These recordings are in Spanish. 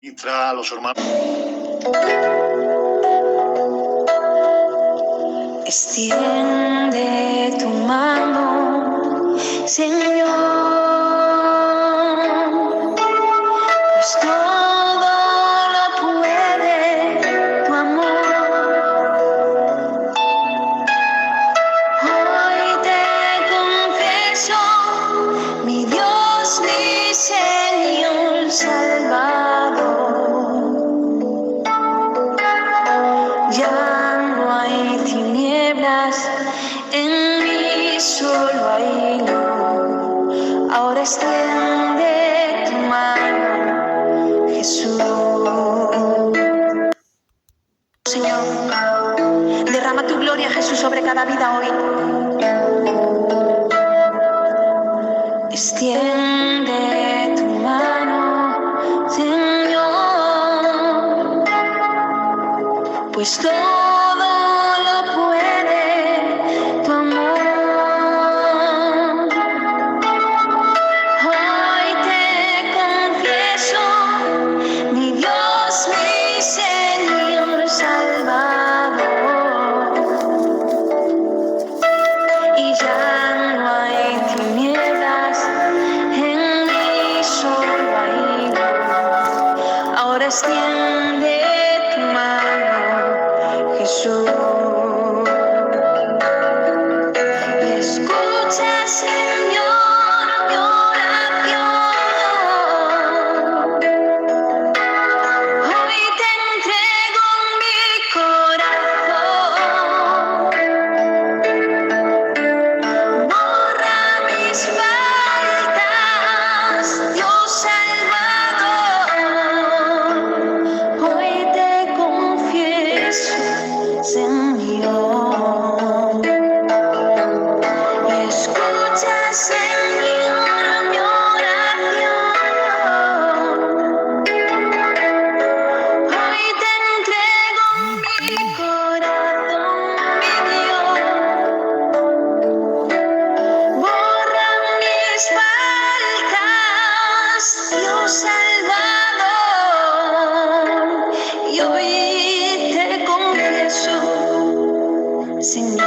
Ministra a los hermanos. Extiende tu mano, Señor, pues todo lo puede tu amor. Hoy te confieso, mi Dios, mi Señor Salvador. Ya no hay tinieblas en mí, solo hay luz. Ahora extiende tu mano, Jesús. Señor, derrama tu gloria, Jesús, sobre cada vida hoy. Extiende tu mano, Señor, pues todo lo puede tu amor. Hoy te confieso, mi Dios, mi Señor Salvador. Y ya no hay tinieblas en mí, solo hay luz. Ahora extiende tu mano, Jesús. Escucha, Señor, mi oración. Hoy te entrego mi corazón. Borra mis faltas, Dios Salvador. Hoy te confieso, Señor. Escucha, Señor, mi oración. Hoy te entrego mi corazón, mi Dios. Borra mis faltas, Dios Salvador. Y hoy te confieso, Señor.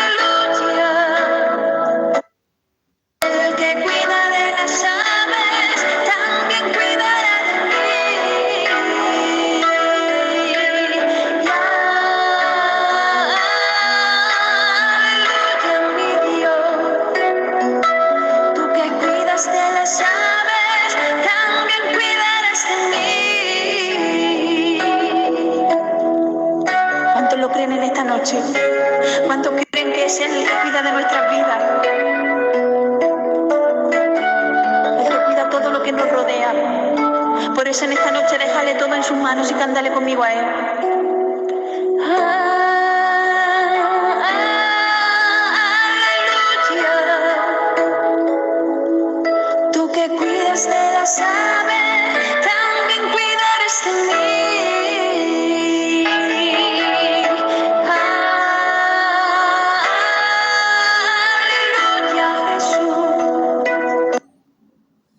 Aleluya. El que cuida de las aves también cuidará de mí. Aleluya, mi Dios. Tú que cuidas de las aves también cuidarás de mí. ¿Cuántos lo creen en esta noche? ¿Cuántos creen que es Él el que cuida de nuestras vidas? El que cuida todo lo que nos rodea. Por eso en esta noche déjale todo en sus manos y cántale conmigo a Él. Aleluya. Tú que cuidas de las aves, también cuidarás de mí. Aleluya, Jesús.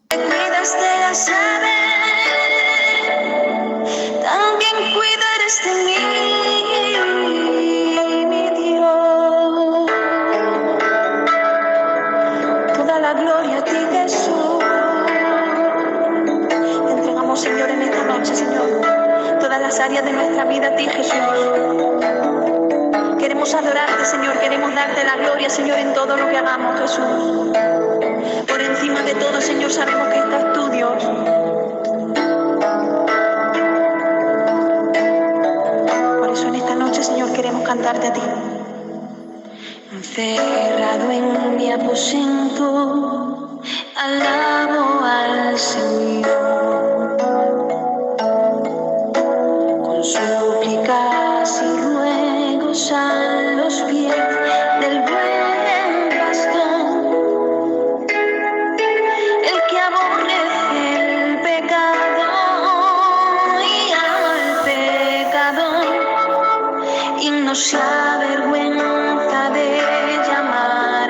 Cuidas de las aves, también cuidarás de mí, mi Dios. Toda la gloria a ti, Jesús. Te entregamos, Señor, en esta noche, Señor, todas las áreas de nuestra vida a ti, Jesús. Queremos adorarte, Señor, queremos darte la gloria, Señor, en todo lo que hagamos, Jesús. Por encima de todo, Señor, sabemos que estás tú, Dios. Por eso en esta noche, Señor, queremos cantarte a ti. Encerrado en mi aposento, alabo al Señor. Con súplicas y ruegos a los pies del buen pastor. El que aborrece el pecado y al pecador, y no se avergüenza de llamar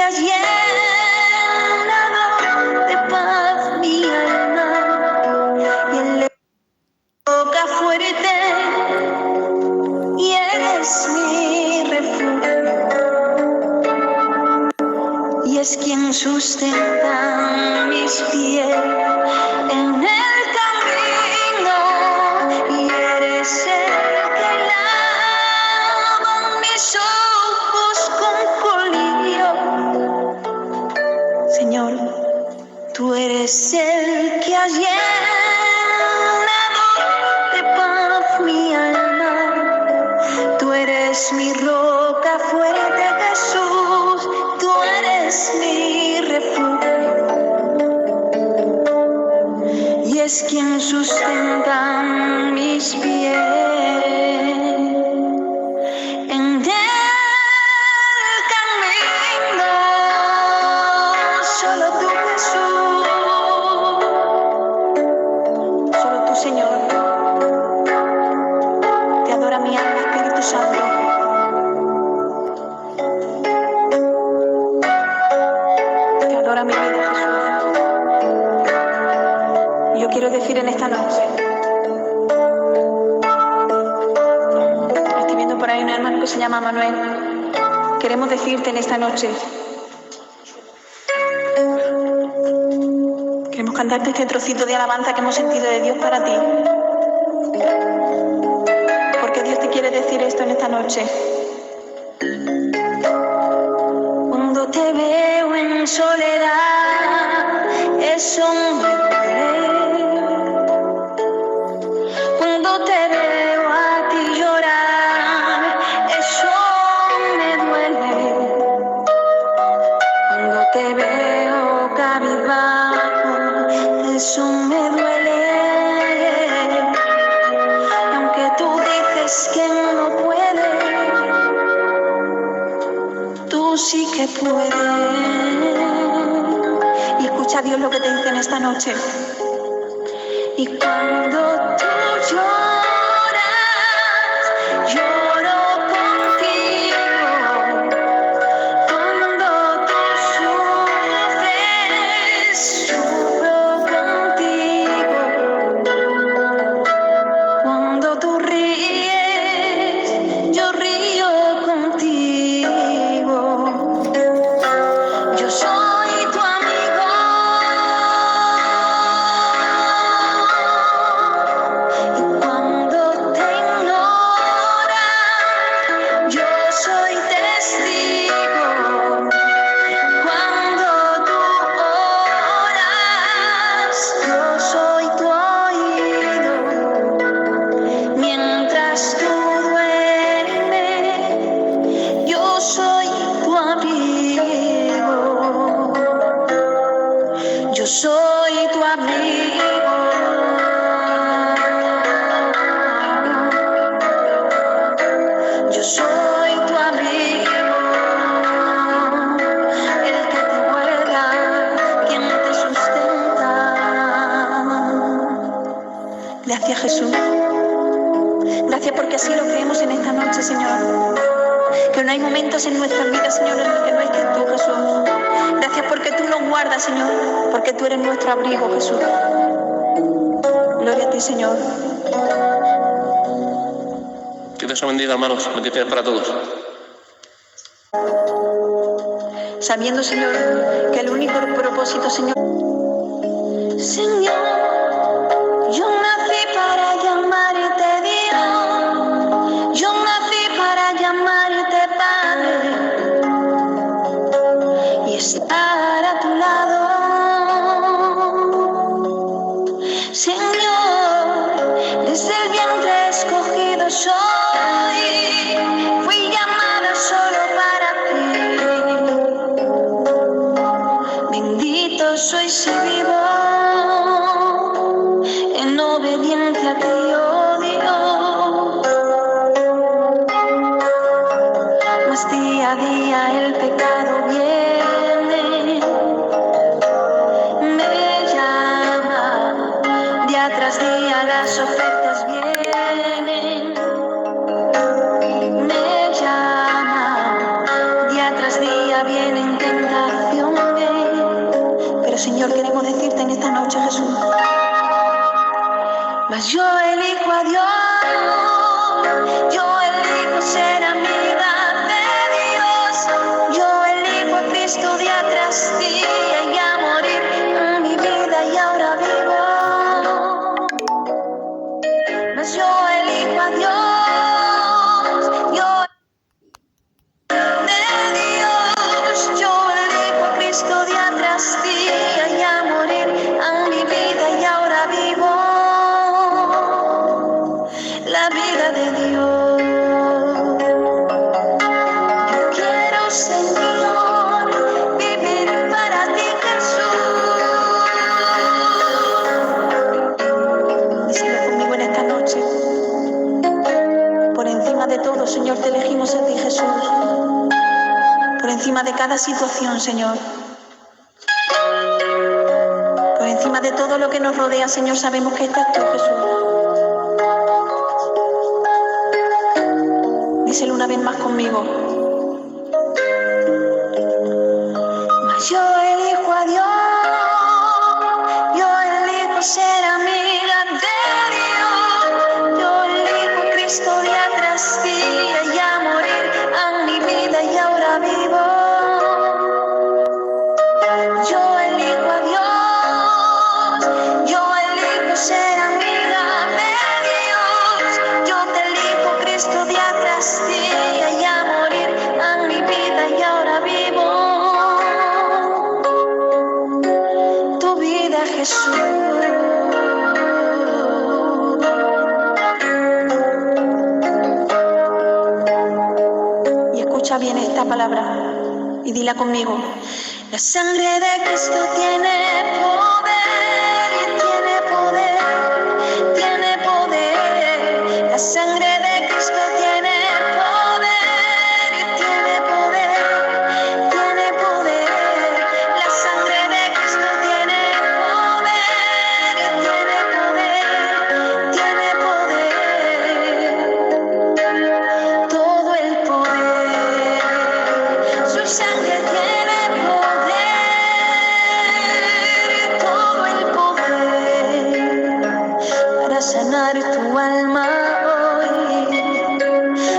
has llenado de paz mi alma y en la boca fuerte y eres mi refugio y es quien sustenta mis pies en el camino y eres el que lava mis ojos con colirio. Señor, tú eres el que has llenado de paz mi alma. Tú eres mi roca fuerte, Jesús. Tú eres mi refugio y es quien sustenta mis pies en el camino. Solo tú, Jesús, solo tú, Señor. Te adora mi alma, Espíritu Santo. Te adora mi vida, Jesús. Y yo quiero decir en esta noche, estoy viendo por ahí un hermano que se llama Manuel. Queremos decirte en esta noche, queremos cantarte este trocito de alabanza que hemos sentido de Dios para ti. Porque Dios te quiere decir esto en esta noche. Cuando te veo en soledad, eso me duele. Cuando te veo a ti llorar, eso me duele. Cuando te veo cabizbajo, eso me duele. Aunque tú dices que no puedes, tú sí que puedes. Y escucha a Dios lo que te dice en esta noche. Y cuando tú lloras, lloro contigo. Cuando tú sufres, sufro contigo. Cuando tú ríes, yo río contigo. Yo soy tu amigo. Y cuando te ignoran, yo soy testigo. Cuando tú oras, yo soy tu oído. Mientras tú duermes, yo soy tu amigo. Yo soy tu amigo. Yo soy tu amigo. El que te guarda, quien te sustenta. Gracias, Jesús. Gracias porque así lo creemos en esta noche, Señor. Que no hay momentos en nuestras vidas, Señor, en los que no estés tú, Jesús. Gracias porque tú nos guardas, Señor, porque tú eres nuestro abrigo, Jesús. Gloria a ti, Señor. Que Dios os bendiga, hermanos. Bendiciones para todos. Sabiendo, Señor, que el único propósito, Señor, Señor, yo nací para llamarte Dios, yo nací para llamarte Padre y estar a tu lado, Señor, desde el vientre escogido soy, fui llamada solo para ti, bendito soy si vivo en obediencia a ti, oh Dios. Mas día a día el pecado viene, me llama, día tras día las ofertas vienen, me llama, día tras día vienen tentaciones. Señor, queremos decirte en esta noche, Jesús. Mas yo elijo a Dios, yo elijo ser amiga de Dios, yo elijo a Cristo día tras día y a morir en mi vida y ahora vivo. Mas yo elijo a Dios, yo de Dios, yo elijo a Cristo día tras día y a morir en mi vida y ahora vivo. La vida de Dios. Yo quiero, Señor, vivir para ti, Jesús. Díselo conmigo en esta noche. Por encima de todo, Señor, te elegimos a ti, Jesús. Por encima de cada situación, Señor. Por encima de todo lo que nos rodea, Señor, sabemos que estás tú, Jesús. Díselo una vez más conmigo. Mas yo elijo a Dios, yo elijo ser amiga de Dios, yo elijo a Cristo día tras día y a morir en mi vida y ahora vivo. Yo elijo a Dios, yo elijo ser amiga de Dios, yo te elijo Cristo día tras día y a morir en mi vida y ahora vivo. Tu vida, Jesús. Y escucha bien esta palabra y dila conmigo. La sangre de Cristo tiene poder, tiene poder, tiene poder. La sangre de Cristo tiene poder, tiene poder, tiene poder. La sangre de Cristo tiene poder, tiene poder, tiene poder. Todo el poder. Su sangre tiene poder, todo el poder para sanar tu alma hoy,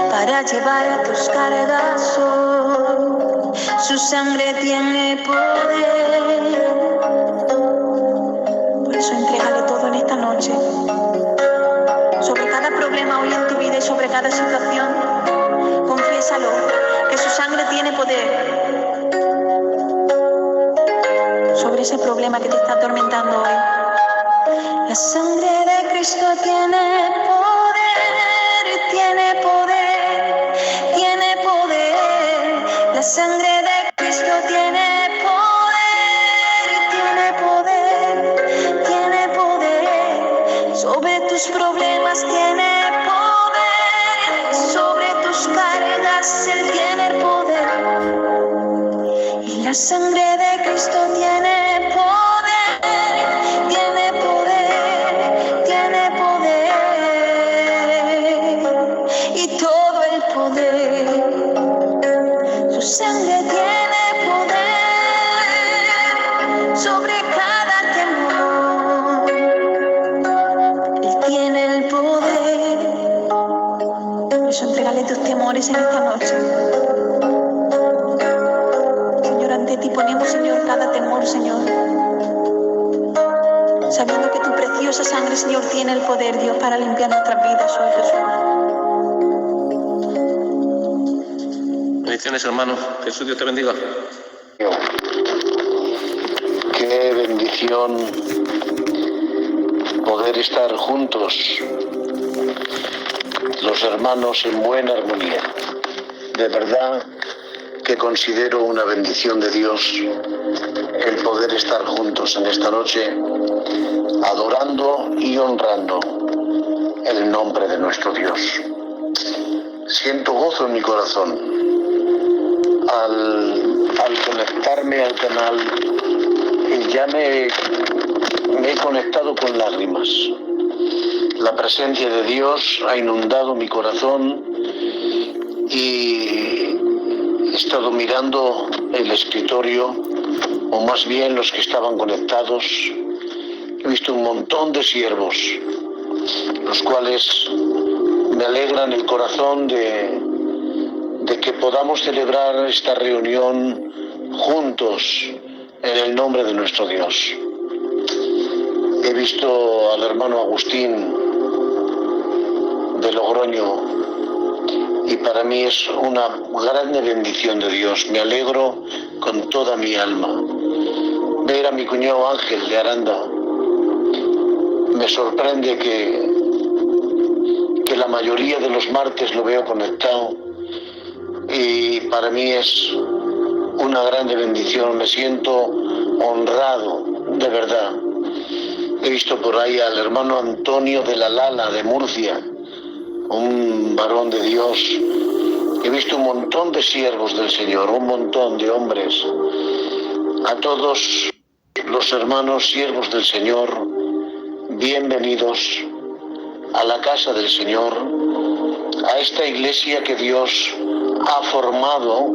para llevar tus cargas hoy. Su sangre tiene poder. Por eso entrégale todo en esta noche. Sobre cada problema hoy en tu vida y sobre cada situación, confiésalo, que su sangre tiene poder sobre ese problema que te está atormentando hoy. La sangre de Cristo tiene poder, tiene poder, tiene poder. La sangre de Cristo tiene poder, tiene poder, tiene poder. Sobre tus problemas tiene poder, sobre tus cargas Él tiene el poder. Y la sangre de Cristo tiene poder, tiene poder, tiene poder. Y todo el poder. Su sangre tiene poder sobre cada temor. Él tiene el poder. Por eso entrégale tus temores en esta noche. Señor, ante ti ponemos, Señor, cada temor, Señor. Sabiendo que tu preciosa sangre, Señor, tiene el poder, Dios, para limpiar nuestras vidas hoy, Jesús. Bendiciones, hermano. Jesús, Dios te bendiga. Qué bendición poder estar juntos, los hermanos en buena armonía. De verdad que considero una bendición de Dios el poder estar juntos en esta noche, adorando y honrando el nombre de nuestro Dios. Siento gozo en mi corazón al conectarme al canal, y ya me he conectado con lágrimas. La presencia de Dios ha inundado mi corazón y he estado mirando el escritorio o más bien los que estaban conectados, he visto un montón de siervos, los cuales me alegran el corazón de que podamos celebrar esta reunión juntos en el nombre de nuestro Dios. He visto al hermano Agustín de Logroño y para mí es una grande bendición de Dios. Me alegro con toda mi alma. Ver a mi cuñado Ángel de Aranda, me sorprende que la mayoría de los martes lo veo conectado y para mí es una grande bendición. Me siento honrado, de verdad. He visto por ahí al hermano Antonio de la Lala de Murcia, un varón de Dios. He visto un montón de siervos del Señor, un montón de hombres. A todos los hermanos siervos del Señor, bienvenidos a la casa del Señor, a esta iglesia que Dios ha formado,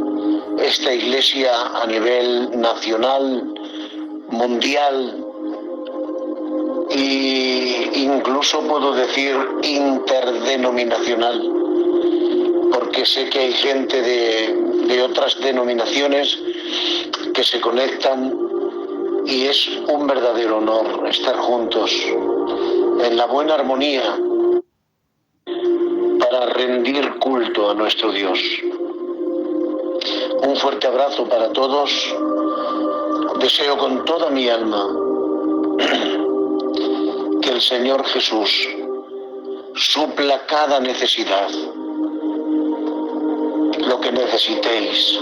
esta iglesia a nivel nacional, mundial e incluso puedo decir interdenominacional, porque sé que hay gente de otras denominaciones que se conectan y es un verdadero honor estar juntos en la buena armonía para rendir culto a nuestro Dios. Un fuerte abrazo para todos. Deseo con toda mi alma que el Señor Jesús supla cada necesidad, lo que necesitéis,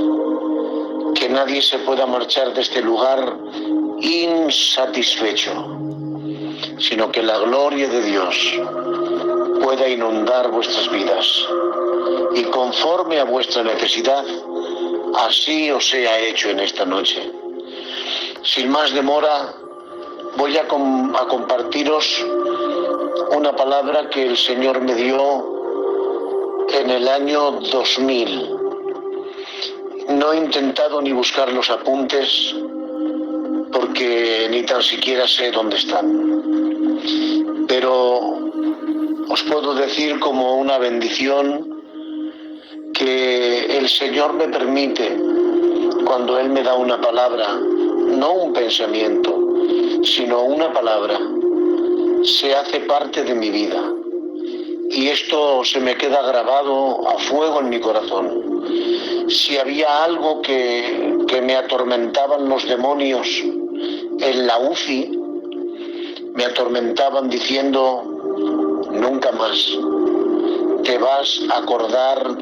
que nadie se pueda marchar de este lugar insatisfecho, sino que la gloria de Dios pueda inundar vuestras vidas y conforme a vuestra necesidad, así os sea hecho en esta noche. Sin más demora, voy a compartiros una palabra que el Señor me dio en el año 2000. No he intentado ni buscar los apuntes porque ni tan siquiera sé dónde están. Pero os puedo decir como una bendición que el Señor me permite, cuando Él me da una palabra, no un pensamiento, sino una palabra, se hace parte de mi vida. Y esto se me queda grabado a fuego en mi corazón. Si había algo que me atormentaban los demonios en la UCI, me atormentaban diciendo: nunca más te vas a acordar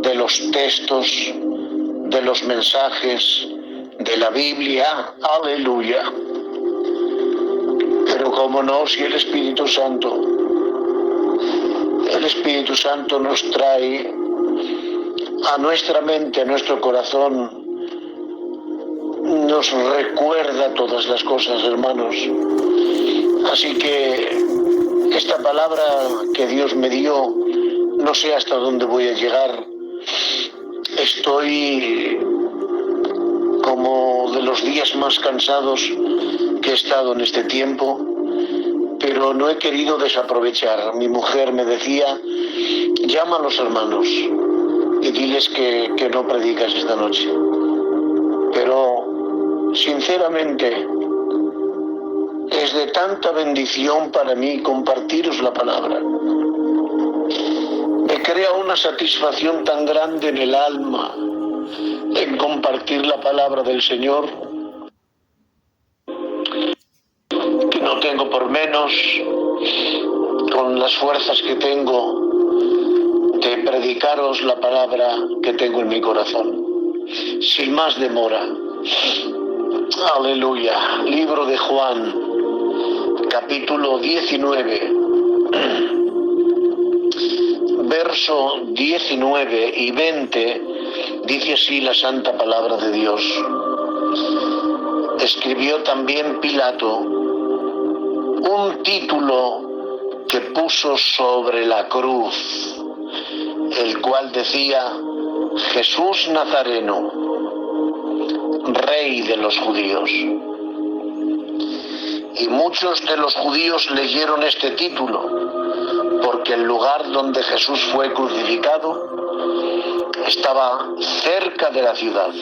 de los textos, de los mensajes, de la Biblia, aleluya. Pero cómo no, si el Espíritu Santo nos trae a nuestra mente, a nuestro corazón, nos recuerda todas las cosas, hermanos. Así que esta palabra que Dios me dio, no sé hasta dónde voy a llegar. Estoy como de los días más cansados que he estado en este tiempo, pero no he querido desaprovechar. Mi mujer me decía: llama a los hermanos y diles que no predicas esta noche. Pero sinceramente es de tanta bendición para mí compartiros la palabra. Me crea una satisfacción tan grande en el alma en compartir la palabra del Señor, que no tengo por menos, con las fuerzas que tengo, de predicaros la palabra que tengo en mi corazón. Sin más demora, aleluya. Libro de Juan, capítulo 19, verso 19 y 20, dice así la santa palabra de Dios. Escribió también Pilato un título que puso sobre la cruz, el cual decía: Jesús Nazareno, Rey de los judíos. Y muchos de los judíos leyeron este título, porque el lugar donde Jesús fue crucificado estaba cerca de la ciudad,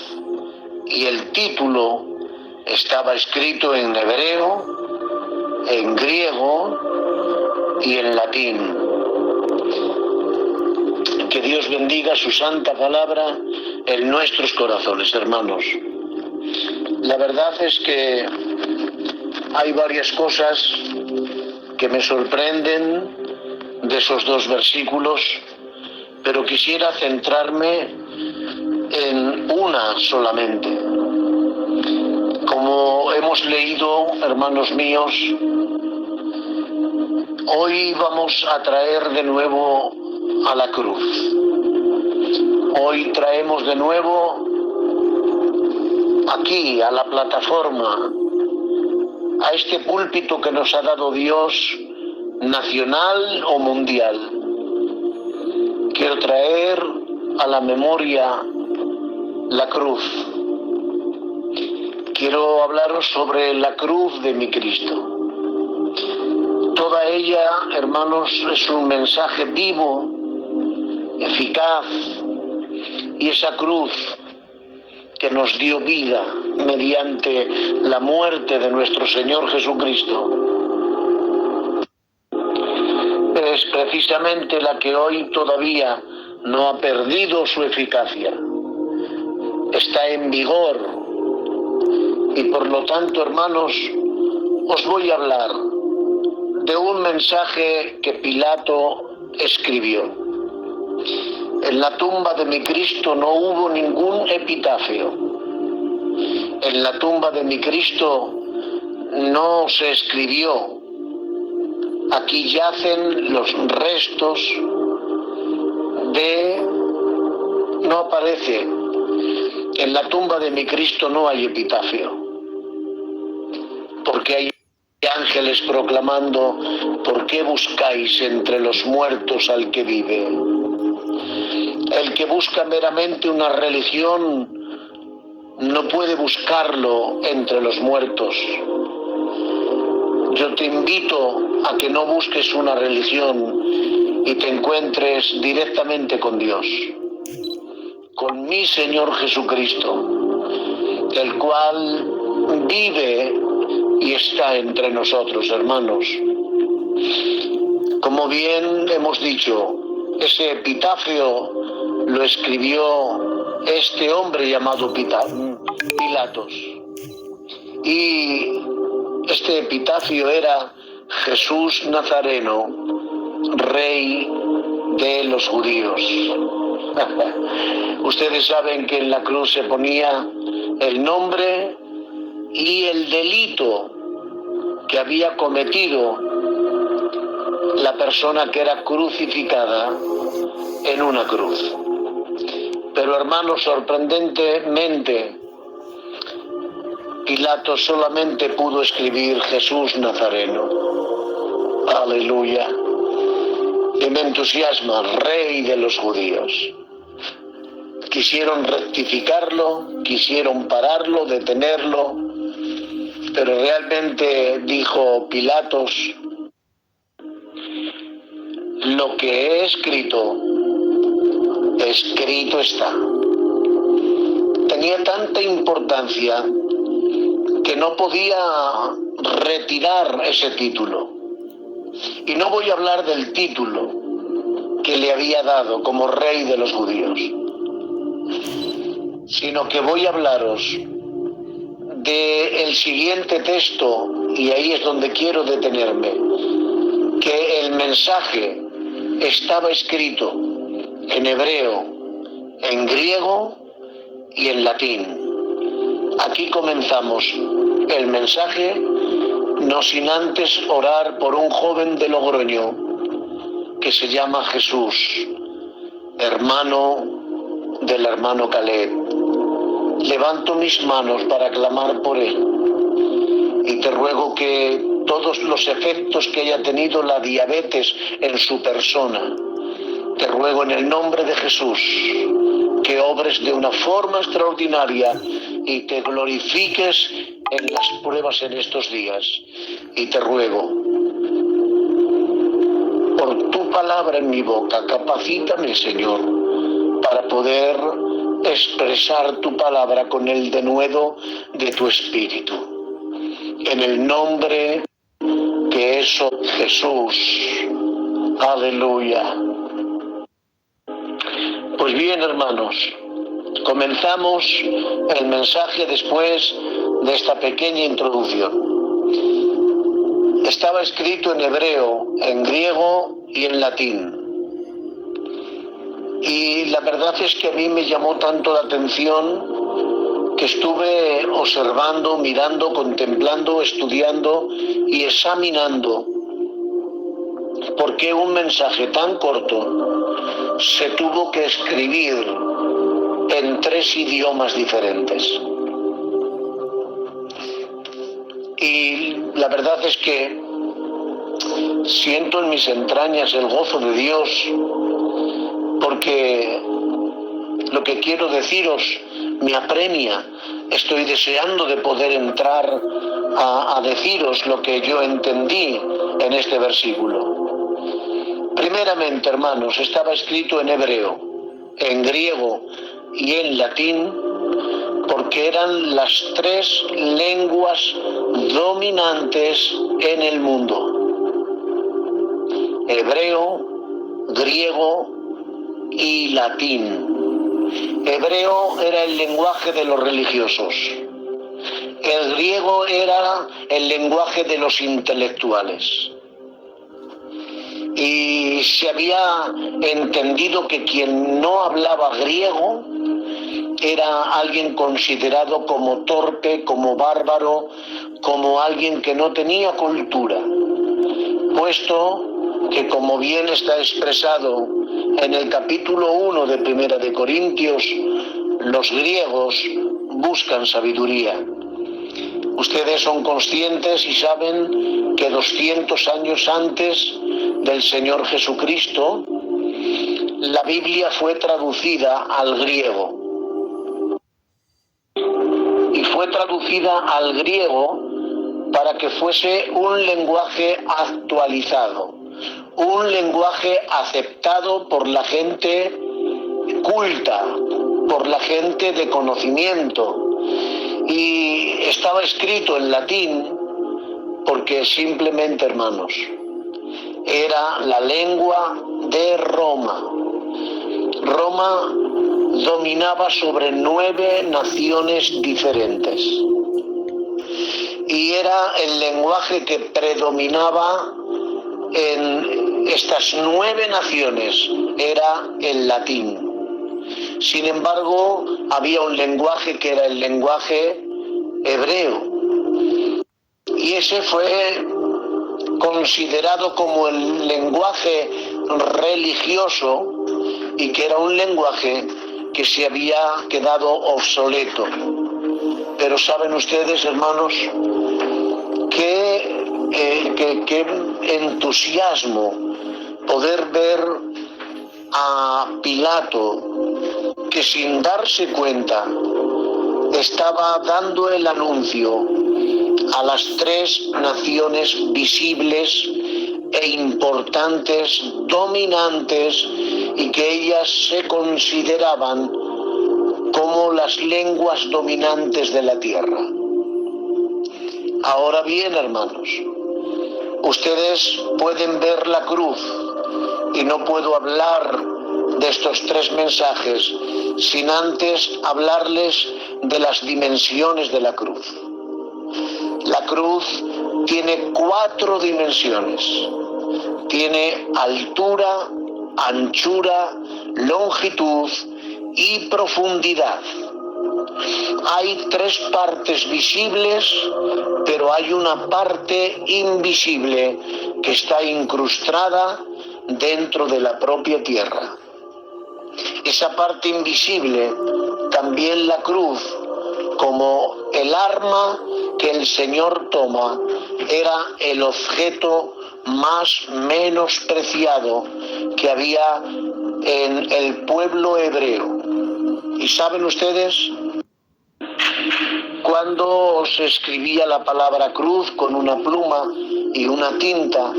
y el título estaba escrito en hebreo, en griego y en latín. Que Dios bendiga su santa palabra en nuestros corazones, hermanos. La verdad es que hay varias cosas que me sorprenden de esos dos versículos, pero quisiera centrarme en una solamente. Como hemos leído, hermanos míos, hoy vamos a traer de nuevo a la cruz. Hoy traemos de nuevo aquí, a la plataforma, a este púlpito que nos ha dado Dios, nacional o mundial. Quiero traer a la memoria la cruz. Quiero hablaros sobre la cruz de mi Cristo. Toda ella, hermanos, es un mensaje vivo, eficaz, y esa cruz que nos dio vida mediante la muerte de nuestro Señor Jesucristo, es precisamente la que hoy todavía no ha perdido su eficacia. Está en vigor, y por lo tanto, hermanos, os voy a hablar de un mensaje que Pilato escribió. En la tumba de mi Cristo no hubo ningún epitafio. En la tumba de mi Cristo no se escribió: aquí yacen los restos de... No aparece. En la tumba de mi Cristo no hay epitafio, porque hay ángeles proclamando: ¿por qué buscáis entre los muertos al que vive? El que busca meramente una religión no puede buscarlo entre los muertos. Yo te invito a que no busques una religión y te encuentres directamente con Dios, con mi Señor Jesucristo, el cual vive y está entre nosotros, hermanos. Como bien hemos dicho, ese epitafio lo escribió este hombre llamado Pilatos. Y este epitafio era: Jesús Nazareno, Rey de los judíos. Ustedes saben que en la cruz se ponía el nombre y el delito que había cometido la persona que era crucificada en una cruz. Pero, hermanos, sorprendentemente, Pilato solamente pudo escribir Jesús Nazareno. Aleluya. Y me entusiasma, Rey de los judíos. Quisieron rectificarlo, quisieron pararlo, detenerlo, pero realmente dijo Pilatos: lo que he escrito, escrito está. Tenía tanta importancia que no podía retirar ese título. Y no voy a hablar del título que le había dado como Rey de los judíos, sino que voy a hablaros del siguiente texto, y ahí es donde quiero detenerme, que el mensaje estaba escrito en hebreo, en griego y en latín. Aquí comenzamos el mensaje, no sin antes orar por un joven de Logroño que se llama Jesús, hermano del hermano Caleb. Levanto mis manos para clamar por él y te ruego que todos los efectos que haya tenido la diabetes en su persona, te ruego en el nombre de Jesús que obres de una forma extraordinaria y te glorifiques en las pruebas en estos días. Y te ruego, por tu palabra en mi boca, capacítame, Señor, para poder expresar tu palabra con el denuedo de tu Espíritu. En el nombre que es Jesús. Aleluya. Pues bien, hermanos, comenzamos el mensaje después de esta pequeña introducción. Estaba escrito en hebreo, en griego y en latín. Y la verdad es que a mí me llamó tanto la atención que estuve observando, mirando, contemplando, estudiando y examinando por qué un mensaje tan corto se tuvo que escribir en 3 idiomas diferentes. Y la verdad es que siento en mis entrañas el gozo de Dios, porque lo que quiero deciros me apremia. Estoy deseando de poder entrar a deciros lo que yo entendí en este versículo. Primeramente, hermanos, estaba escrito en hebreo, en griego y en latín, porque eran las 3 lenguas dominantes en el mundo: hebreo, griego y latín. Hebreo era el lenguaje de los religiosos. El griego era el lenguaje de los intelectuales. Y se había entendido que quien no hablaba griego era alguien considerado como torpe, como bárbaro, como alguien que no tenía cultura, puesto que, como bien está expresado en el capítulo 1 de Primera de Corintios, los griegos buscan sabiduría. Ustedes son conscientes y saben que 200 años antes del Señor Jesucristo, la Biblia fue traducida al griego. Y fue traducida al griego para que fuese un lenguaje actualizado, un lenguaje aceptado por la gente culta, por la gente de conocimiento. Y estaba escrito en latín porque simplemente, hermanos, era la lengua de Roma. Roma dominaba sobre 9 naciones diferentes. Y era el lenguaje que predominaba en estas 9 naciones, era el latín. Sin embargo, había un lenguaje que era el lenguaje hebreo. Y ese fue considerado como el lenguaje religioso y que era un lenguaje que se había quedado obsoleto. Pero saben ustedes, hermanos, qué entusiasmo poder ver a Pilato, que sin darse cuenta estaba dando el anuncio a las 3 naciones visibles e importantes, dominantes, y que ellas se consideraban como las lenguas dominantes de la tierra. Ahora bien, hermanos, ustedes pueden ver la cruz, y no puedo hablar de estos 3 mensajes sin antes hablarles de las dimensiones de la cruz. La cruz tiene 4 dimensiones. Tiene altura, anchura, longitud y profundidad. Hay 3 partes visibles, pero hay una parte invisible que está incrustada dentro de la propia tierra. Esa parte invisible, también la cruz, como el arma que el Señor toma, era el objeto más menospreciado que había en el pueblo hebreo. ¿Y saben ustedes? cuando se escribía la palabra cruz con una pluma y una tinta,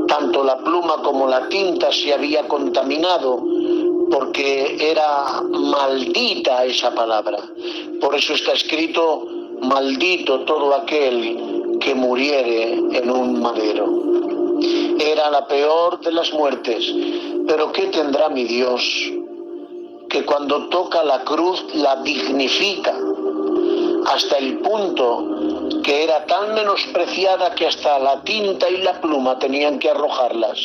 tanto la pluma como la tinta se había contaminado porque era maldita esa palabra. Por eso está escrito: maldito todo aquel que muriere en un madero. Era la peor de las muertes. Pero ¿qué tendrá mi Dios? Que cuando toca la cruz la dignifica hasta el punto que era tan menospreciada que hasta la tinta y la pluma tenían que arrojarlas.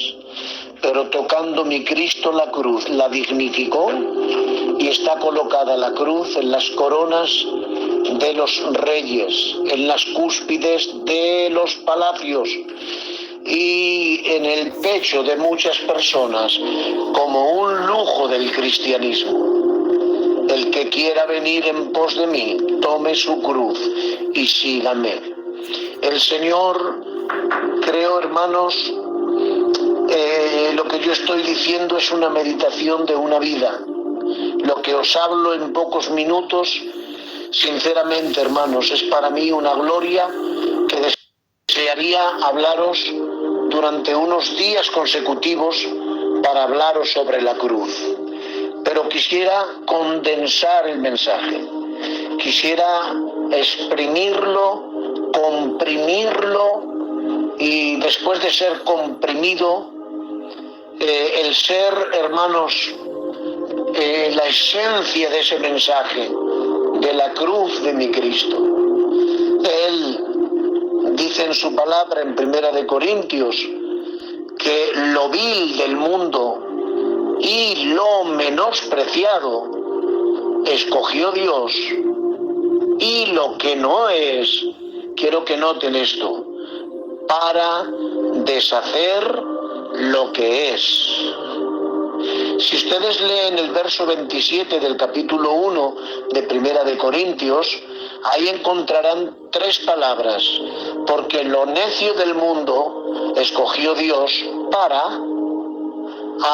Pero tocando mi Cristo la cruz la dignificó, y está colocada la cruz en las coronas de los reyes, en las cúspides de los palacios y en el pecho de muchas personas como un lujo del cristianismo. El que quiera venir en pos de mí, tome su cruz y sígame. El Señor, creo, hermanos, lo que yo estoy diciendo es una meditación de una vida. Lo que os hablo en pocos minutos, sinceramente, hermanos, es para mí una gloria que desearía hablaros durante unos días consecutivos para hablaros sobre la cruz. Pero quisiera condensar el mensaje, quisiera exprimirlo, comprimirlo, y después de ser comprimido, el ser, hermanos, la esencia de ese mensaje, de la cruz de mi Cristo. Él dice en su palabra en 1 Corintios que lo vil del mundo y lo menospreciado escogió Dios, y lo que no es, quiero que noten esto, para deshacer lo que es. Si ustedes leen el verso 27 del capítulo 1 de 1 Corintios, ahí encontrarán 3 palabras: porque lo necio del mundo escogió Dios para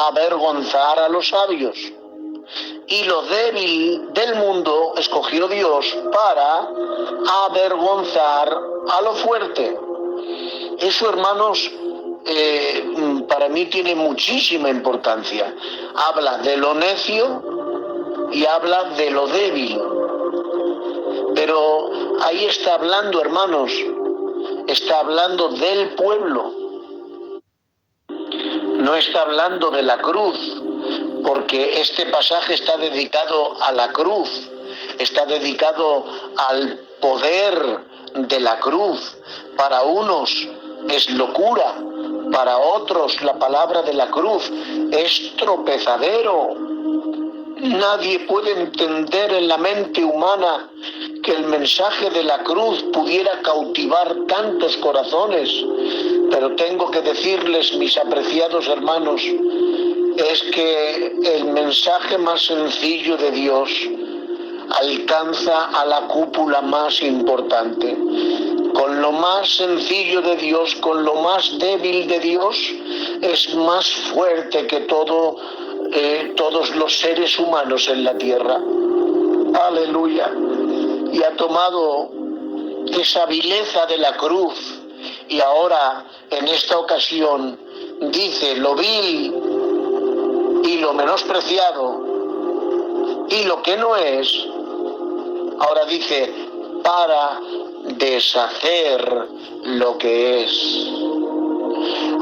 avergonzar a los sabios, y lo débil del mundo escogió Dios para avergonzar a lo fuerte. Eso, hermanos, para mí tiene muchísima importancia. Habla de lo necio y habla de lo débil. Pero ahí está hablando, hermanos, está hablando del pueblo. No está hablando de la cruz, porque este pasaje está dedicado a la cruz, está dedicado al poder de la cruz. Para unos es locura, para otros la palabra de la cruz es tropezadero. Nadie puede entender en la mente humana que el mensaje de la cruz pudiera cautivar tantos corazones. Pero tengo que decirles, mis apreciados hermanos, es que el mensaje más sencillo de Dios alcanza a la cúpula más importante. Con lo más sencillo de Dios, con lo más débil de Dios, es más fuerte que todos los seres humanos en la tierra. Aleluya. Y ha tomado esa vileza de la cruz, y ahora, en esta ocasión, dice lo vil y lo menospreciado y lo que no es. Ahora dice para deshacer lo que es,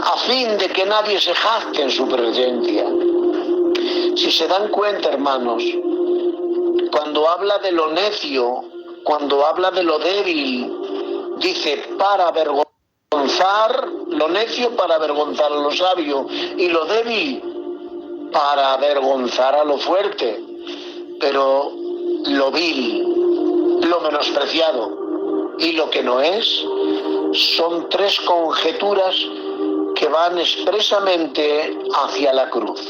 a fin de que nadie se jacte en su presencia. Si se dan cuenta, hermanos, cuando habla de lo necio, cuando habla de lo débil, dice para avergonzar lo necio, para avergonzar a lo sabio, y lo débil para avergonzar a lo fuerte. Pero lo vil, lo menospreciado y lo que no es, son 3 conjeturas que van expresamente hacia la cruz.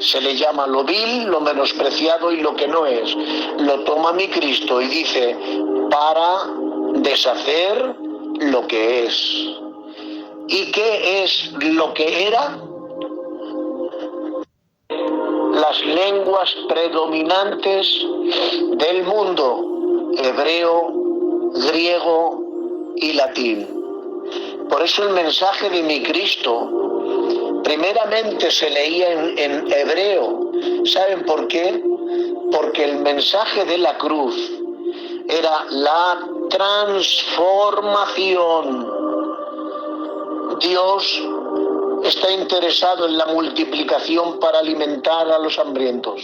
Se le llama lo vil, lo menospreciado y lo que no es. Lo toma mi Cristo y dice para deshacer lo que es. ¿Y qué es lo que era? Las lenguas predominantes del mundo: hebreo, griego y latín. Por eso el mensaje de mi Cristo primeramente se leía en hebreo. ¿Saben por qué? Porque el mensaje de la cruz era la transformación. Dios está interesado en la multiplicación para alimentar a los hambrientos.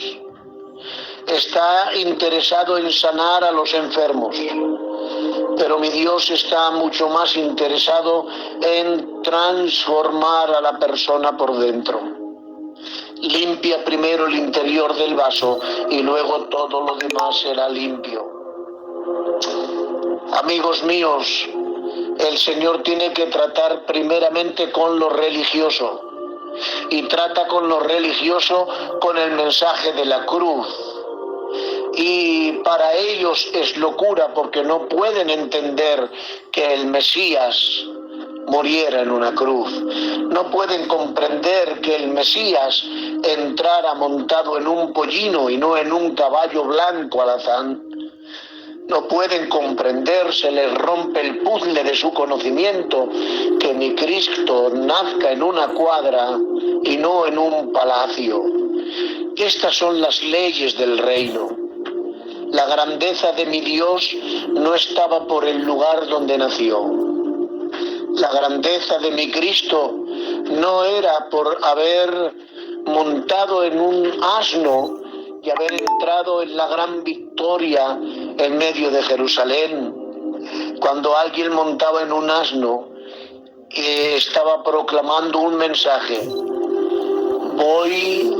Está interesado en sanar a los enfermos. Pero mi Dios está mucho más interesado en transformar a la persona por dentro. Limpia primero el interior del vaso y luego todo lo demás será limpio. Amigos míos, el Señor tiene que tratar primeramente con lo religioso. Y trata con lo religioso con el mensaje de la cruz. Y para ellos es locura porque no pueden entender que el Mesías muriera en una cruz. No pueden comprender que el Mesías entrara montado en un pollino y no en un caballo blanco alazán. No pueden comprender, se les rompe el puzzle de su conocimiento, que mi Cristo nazca en una cuadra y no en un palacio. Estas son las leyes del reino. La grandeza de mi Dios no estaba por el lugar donde nació. La grandeza de mi Cristo no era por haber montado en un asno y haber entrado en la gran victoria en medio de Jerusalén. Cuando alguien montaba en un asno, estaba proclamando un mensaje: voy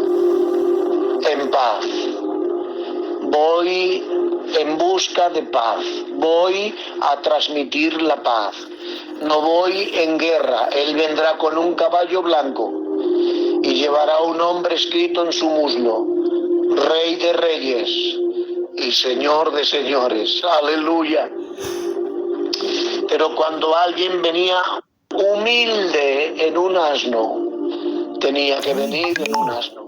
en paz. Voy en busca de paz, voy a transmitir la paz, no voy en guerra. Él vendrá con un caballo blanco y llevará un nombre escrito en su muslo: Rey de Reyes y Señor de Señores. Aleluya. Pero cuando alguien venía humilde en un asno, tenía que venir en un asno.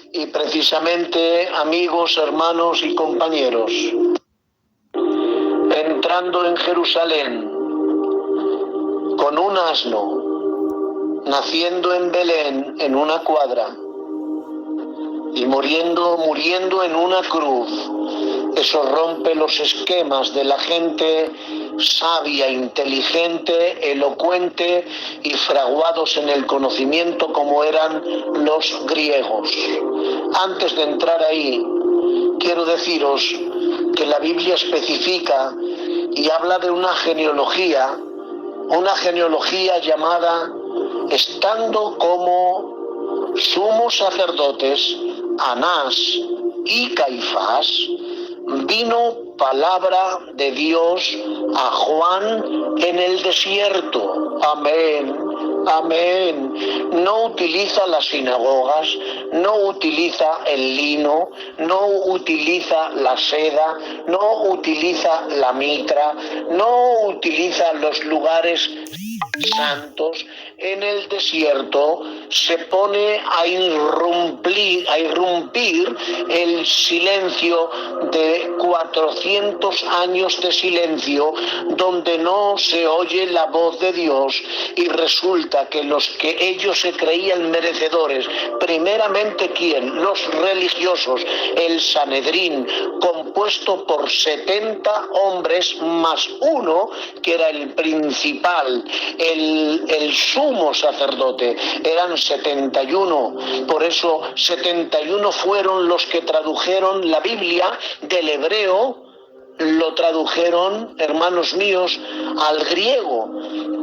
Y precisamente, amigos, hermanos y compañeros, entrando en Jerusalén con un asno, naciendo en Belén en una cuadra y muriendo en una cruz, eso rompe los esquemas de la gente sabia, inteligente, elocuente y fraguados en el conocimiento como eran los griegos. Antes de entrar ahí, quiero deciros que la Biblia especifica y habla de una genealogía llamada, estando como sumos sacerdotes Anás y Caifás, vino palabra de Dios a Juan en el desierto. Amén. Amén. No utiliza las sinagogas, no utiliza el lino, no utiliza la seda, no utiliza la mitra, no utiliza los lugares santos. En el desierto se pone a irrumpir el silencio de 400 años de silencio donde no se oye la voz de Dios, y resulta que los que ellos se creían merecedores, primeramente ¿quién? Los religiosos, el Sanedrín, compuesto por 70 hombres más uno que era el principal, el sumo sacerdote. Eran 71, por eso 71 fueron los que tradujeron la Biblia del hebreo, lo tradujeron, hermanos míos, al griego,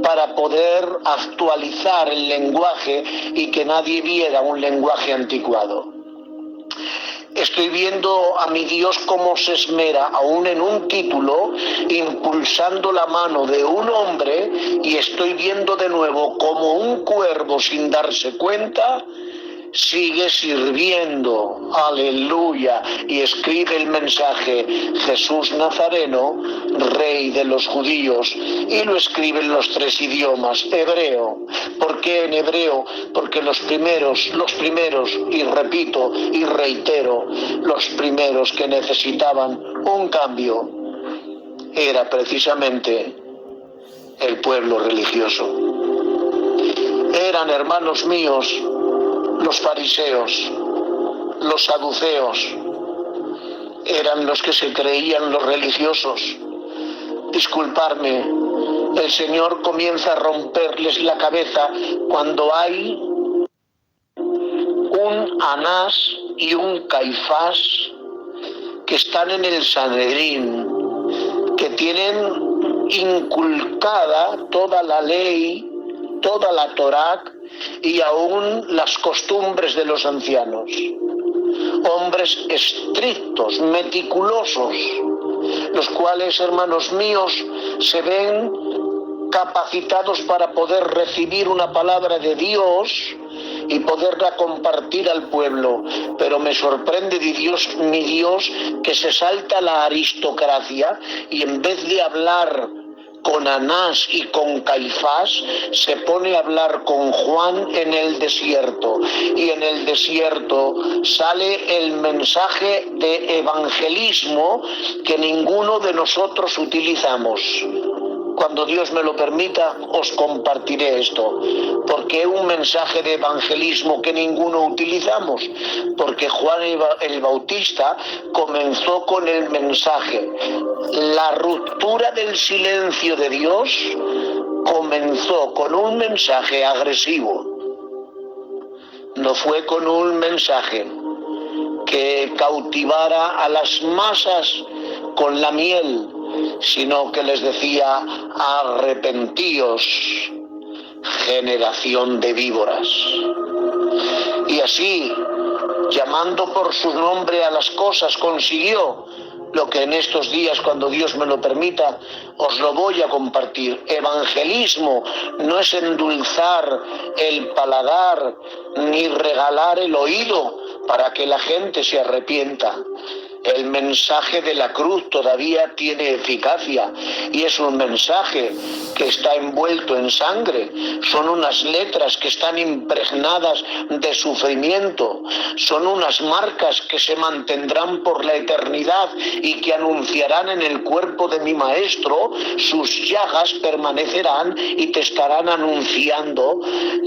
para poder actualizar el lenguaje y que nadie viera un lenguaje anticuado. Estoy viendo a mi Dios cómo se esmera, aún en un título, impulsando la mano de un hombre, y estoy viendo de nuevo como un cuervo, sin darse cuenta, sigue sirviendo, aleluya, y escribe el mensaje: Jesús Nazareno, Rey de los judíos, y lo escribe en los 3 idiomas, hebreo. ¿Por qué en hebreo? Porque los primeros, y repito y reitero, los primeros que necesitaban un cambio era precisamente el pueblo religioso. Eran, hermanos míos, los fariseos, los saduceos, eran los que se creían los religiosos. Disculparme, el Señor comienza a romperles la cabeza cuando hay un Anás y un Caifás que están en el Sanedrín, que tienen inculcada toda la ley, toda la Torá y aún las costumbres de los ancianos. Hombres estrictos, meticulosos, los cuales, hermanos míos, se ven capacitados para poder recibir una palabra de Dios y poderla compartir al pueblo. Pero me sorprende mi Dios, que se salta la aristocracia y en vez de hablar con Anás y con Caifás, se pone a hablar con Juan en el desierto. Y en el desierto sale el mensaje de evangelismo que ninguno de nosotros utilizamos. Cuando Dios me lo permita, os compartiré esto. Porque es un mensaje de evangelismo que ninguno utilizamos. Porque Juan el Bautista comenzó con el mensaje. La ruptura del silencio de Dios comenzó con un mensaje agresivo. No fue con un mensaje que cautivara a las masas con la miel, sino que les decía: arrepentíos, generación de víboras. Y así, llamando por su nombre a las cosas, consiguió lo que en estos días, cuando Dios me lo permita, os lo voy a compartir. Evangelismo no es endulzar el paladar ni regalar el oído para que la gente se arrepienta. El mensaje de la cruz todavía tiene eficacia y es un mensaje que está envuelto en sangre. Son unas letras que están impregnadas de sufrimiento. Son unas marcas que se mantendrán por la eternidad y que anunciarán en el cuerpo de mi Maestro. Sus llagas permanecerán y te estarán anunciando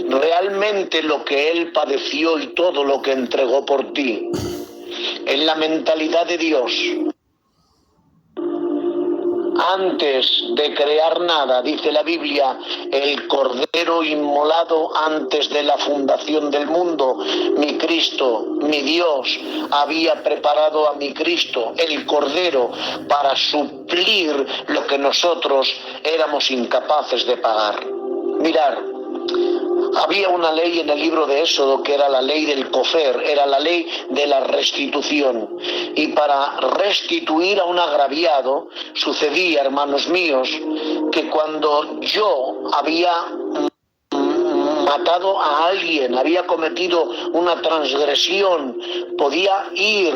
realmente lo que Él padeció y todo lo que entregó por ti. En la mentalidad de Dios, antes de crear nada, dice la Biblia, el Cordero inmolado antes de la fundación del mundo, mi Cristo, mi Dios, había preparado a mi Cristo, el Cordero, para suplir lo que nosotros éramos incapaces de pagar. Mirar, había una ley en el libro de Éxodo que era la ley del cofer, era la ley de la restitución. Y para restituir a un agraviado, sucedía, hermanos míos, que cuando yo había matado a alguien, había cometido una transgresión, podía ir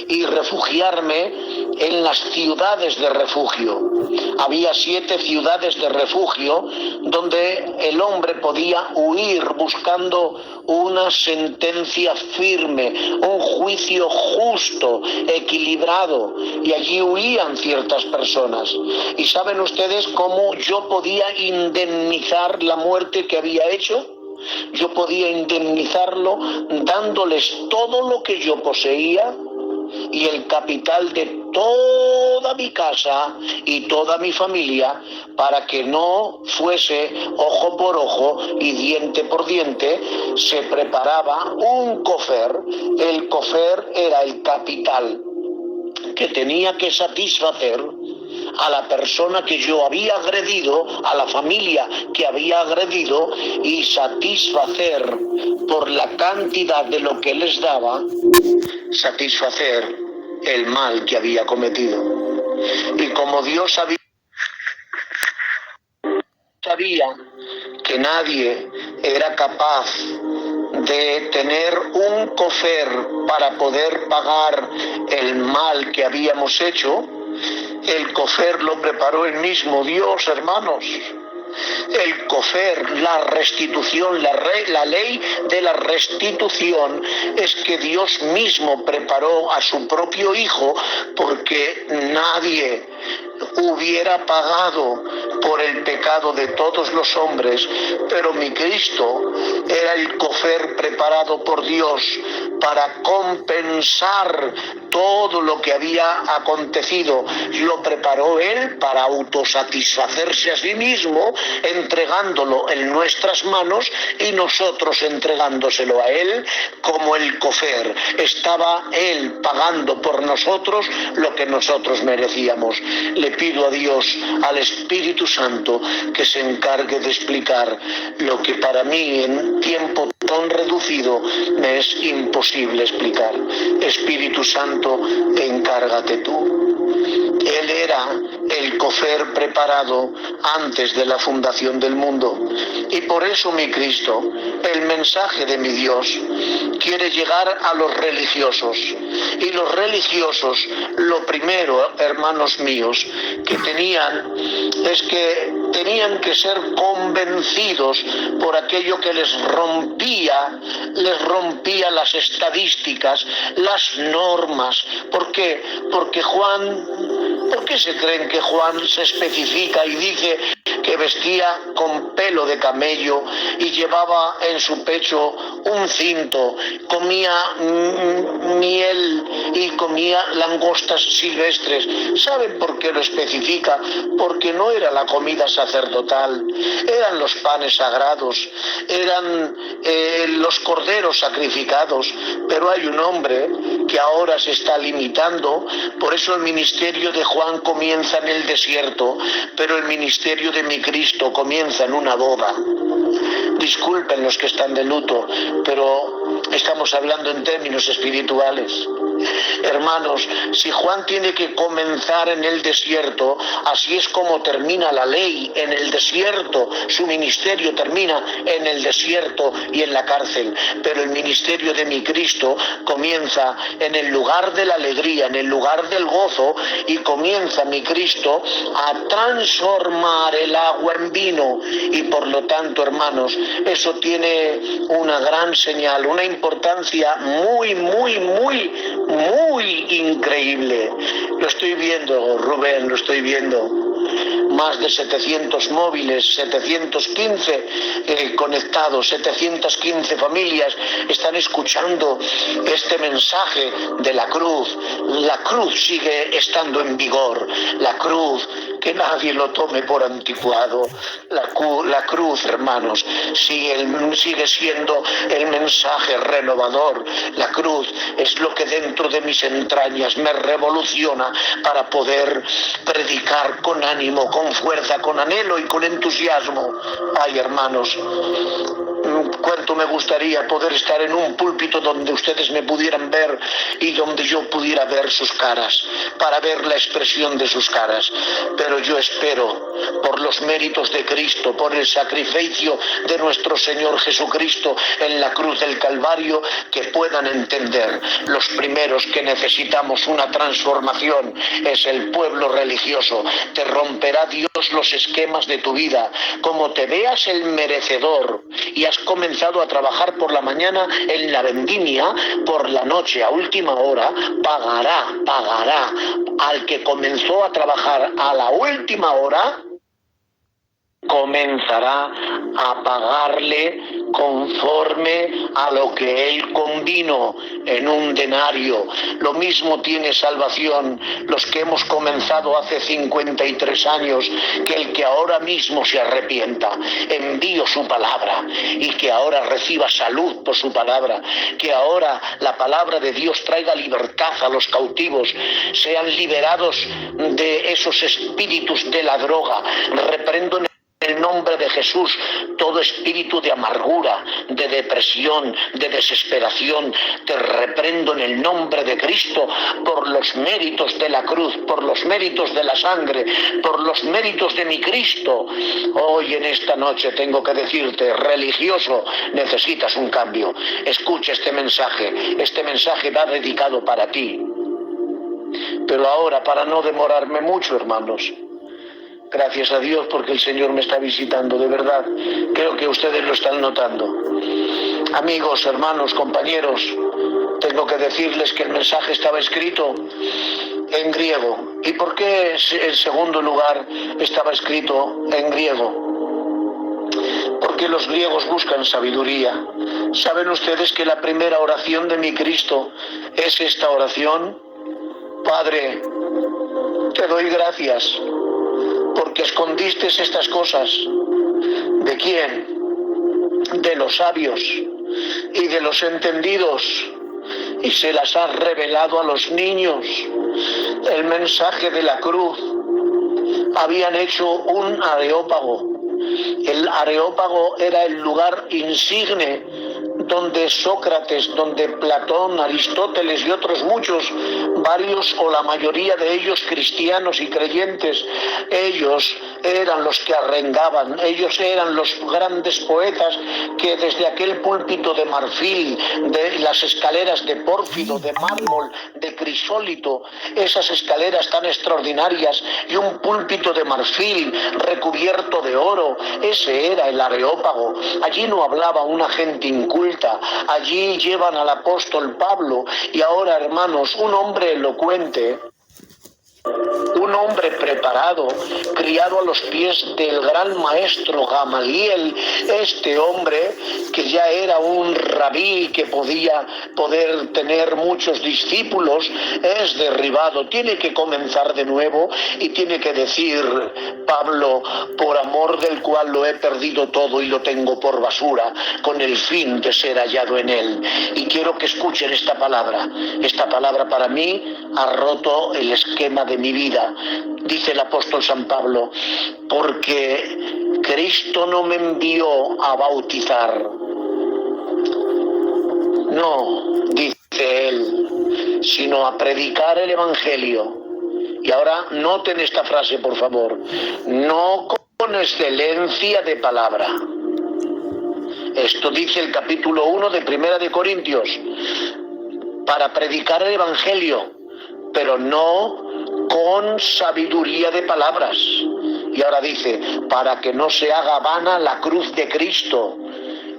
y refugiarme en las ciudades de refugio. Había 7 ciudades de refugio donde el hombre podía huir buscando una sentencia firme, un juicio justo, equilibrado, y allí huían ciertas personas. ¿Y saben ustedes cómo yo podía indemnizar la muerte que había hecho? Yo podía indemnizarlo dándoles todo lo que yo poseía y el capital de toda mi casa y toda mi familia, para que no fuese ojo por ojo y diente por diente. Se preparaba un cofer. El cofer era el capital que tenía que satisfacer a la persona que yo había agredido, a la familia que había agredido, y satisfacer por la cantidad de lo que les daba, satisfacer el mal que había cometido. Y como Dios sabía que nadie era capaz de tener un cofer para poder pagar el mal que habíamos hecho, el cofer lo preparó el mismo Dios, hermanos. El cofer, la restitución, la ley de la restitución es que Dios mismo preparó a su propio Hijo, porque nadie hubiera pagado por el pecado de todos los hombres, pero mi Cristo era el cofer preparado por Dios para compensar todo lo que había acontecido. Lo preparó Él para autosatisfacerse a sí mismo, entregándolo en nuestras manos y nosotros entregándoselo a Él como el cofer. Estaba Él pagando por nosotros lo que nosotros merecíamos. Le pido a Dios, al Espíritu Santo, que se encargue de explicar lo que para mí en tiempo tan reducido me es imposible explicar. Espíritu Santo, encárgate tú. Él era el cofer preparado antes de la fundación del mundo. Y por eso mi Cristo, el mensaje de mi Dios, quiere llegar a los religiosos. Y los religiosos, lo primero, hermanos míos, que tenían es que tenían que ser convencidos por aquello que les rompía las estadísticas, las normas. ¿Por qué? Porque ¿por qué se creen que Juan se especifica y dice que vestía con pelo de camello y llevaba en su pecho un cinto, comía miel y comía langostas silvestres? ¿Saben por qué lo especifica? Porque no era la comida sacerdotal, eran los panes sagrados, eran los corderos sacrificados, pero hay un hombre que ahora se está limitando. Por eso el ministerio de Juan comienza en el desierto, pero el ministerio de mi Cristo comienza en una boda. Disculpen los que están de luto, pero estamos hablando en términos espirituales. Hermanos, si Juan tiene que comenzar en el desierto, así es como termina la ley, en el desierto. Su ministerio termina en el desierto y en la cárcel, pero el ministerio de mi Cristo comienza en el lugar de la alegría, en el lugar del gozo, y comienza mi Cristo a transformar el agua en vino. Y por lo tanto, hermanos, eso tiene una gran señal, una importancia muy increíble. Lo estoy viendo, Rubén, lo estoy viendo. Más de 700 móviles, 715 conectados, 715 familias están escuchando este mensaje de la cruz. La cruz sigue estando en vigor. La cruz, que nadie lo tome por anticuado. La cruz, hermanos, sigue siendo el mensaje renovador. La cruz es lo que dentro de mis entrañas me revoluciona para poder predicar con ánimo, con fuerza, con anhelo y con entusiasmo. Ay, hermanos, cuánto me gustaría poder estar en un púlpito donde ustedes me pudieran ver y donde yo pudiera ver sus caras, para ver la expresión de sus caras. Pero yo espero, por los méritos de Cristo, por el sacrificio de nuestro Señor Jesucristo en la cruz del Calvario, que puedan entender. Los primeros que necesitamos una transformación es el pueblo religioso. Te romperá Dios los esquemas de tu vida. Como te veas el merecedor y has comenzado a trabajar por la mañana en la vendimia, por la noche a última hora pagará. Al que comenzó a trabajar a la última hora, comenzará a pagarle conforme a lo que él convino en un denario. Lo mismo tiene salvación los que hemos comenzado hace 53 años, que el que ahora mismo se arrepienta, envío su palabra, y que ahora reciba salud por su palabra, que ahora la palabra de Dios traiga libertad a los cautivos, sean liberados de esos espíritus de la droga. Reprendo en el nombre de Jesús todo espíritu de amargura, de depresión, de desesperación. Te reprendo en el nombre de Cristo, por los méritos de la cruz, por los méritos de la sangre, por los méritos de mi Cristo. Hoy en esta noche tengo que decirte, religioso, necesitas un cambio. Escucha este mensaje va dedicado para ti. Pero ahora, para no demorarme mucho, hermanos, gracias a Dios porque el Señor me está visitando, de verdad. Creo que ustedes lo están notando. Amigos, hermanos, compañeros, tengo que decirles que el mensaje estaba escrito en griego. ¿Y por qué en segundo lugar estaba escrito en griego? Porque los griegos buscan sabiduría. ¿Saben ustedes que la primera oración de mi Cristo es esta oración? Padre, te doy gracias porque escondiste estas cosas. ¿De quién? De los sabios y de los entendidos, y se las has revelado a los niños. El mensaje de la cruz. Habían hecho un areópago. El areópago era el lugar insigne donde Sócrates, donde Platón, Aristóteles y otros muchos, varios o la mayoría de ellos cristianos y creyentes, ellos eran los que arrengaban, ellos eran los grandes poetas que desde aquel púlpito de marfil, de las escaleras de pórfido, de mármol, de crisólito, esas escaleras tan extraordinarias y un púlpito de marfil recubierto de oro, ese era el areópago. Allí no hablaba una gente inculta, allí llevan al apóstol Pablo y ahora, hermanos, un hombre elocuente, un hombre preparado, criado a los pies del gran maestro Gamaliel, este hombre que ya era un rabí, que poder tener muchos discípulos, es derribado, tiene que comenzar de nuevo y tiene que decir, Pablo, por amor del cual lo he perdido todo y lo tengo por basura, con el fin de ser hallado en él. Y quiero que escuchen esta palabra para mí ha roto el esquema de mi vida. Dice el apóstol San Pablo, porque Cristo no me envió a bautizar. No, dice él, sino a predicar el Evangelio. Y ahora noten esta frase, por favor. No con excelencia de palabra. Esto dice el capítulo 1 de Primera de Corintios. Para predicar el Evangelio, pero no con sabiduría de palabras. Y ahora dice, para que no se haga vana la cruz de Cristo.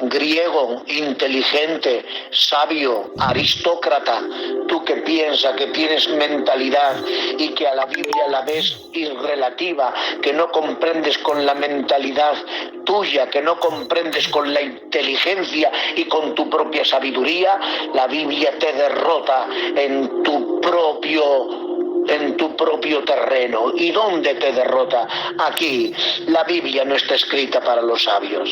Griego, inteligente, sabio, aristócrata, tú que piensas que tienes mentalidad y que a la Biblia la ves irrelativa, que no comprendes con la mentalidad tuya, que no comprendes con la inteligencia y con tu propia sabiduría, la Biblia te derrota en tu propio terreno. ¿Y dónde te derrota? Aquí. La Biblia no está escrita para los sabios.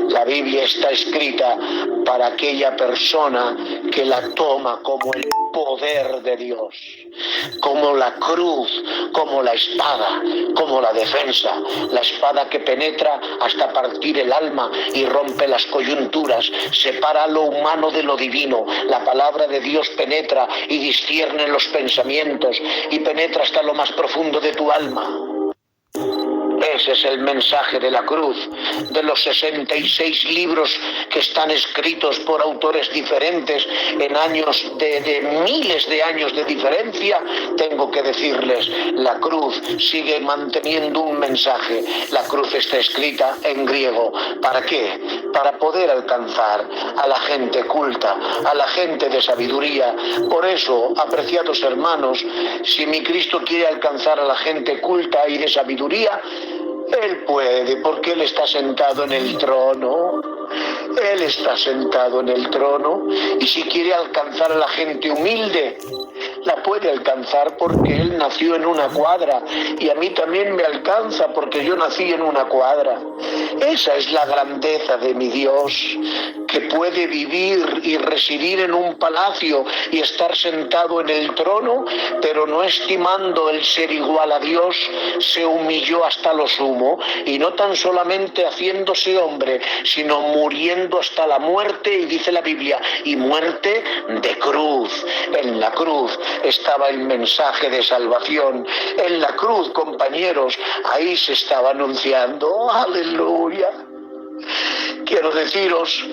La Biblia está escrita para aquella persona que la toma como el poder de Dios, como la cruz, como la espada, como la defensa, la espada que penetra hasta partir el alma y rompe las coyunturas, separa lo humano de lo divino. La palabra de Dios penetra y discierne los pensamientos y penetra hasta lo más profundo de tu alma. Ese es el mensaje de la cruz, de los 66 libros que están escritos por autores diferentes en años de miles de años de diferencia. Tengo que decirles, la cruz sigue manteniendo un mensaje. La cruz está escrita en griego. ¿Para qué? Para poder alcanzar a la gente culta, a la gente de sabiduría. Por eso, apreciados hermanos, si mi Cristo quiere alcanzar a la gente culta y de sabiduría, Él puede, porque Él está sentado en el trono. Él está sentado en el trono. Y si quiere alcanzar a la gente humilde, la puede alcanzar porque Él nació en una cuadra. Y a mí también me alcanza porque yo nací en una cuadra. Esa es la grandeza de mi Dios, que puede vivir y residir en un palacio y estar sentado en el trono, pero no estimando el ser igual a Dios, se humilló hasta lo sumo, y no tan solamente haciéndose hombre, sino muriendo hasta la muerte, y dice la Biblia, y muerte de cruz. En la cruz estaba el mensaje de salvación. En la cruz, compañeros, ahí se estaba anunciando. ¡Aleluya! Quiero deciros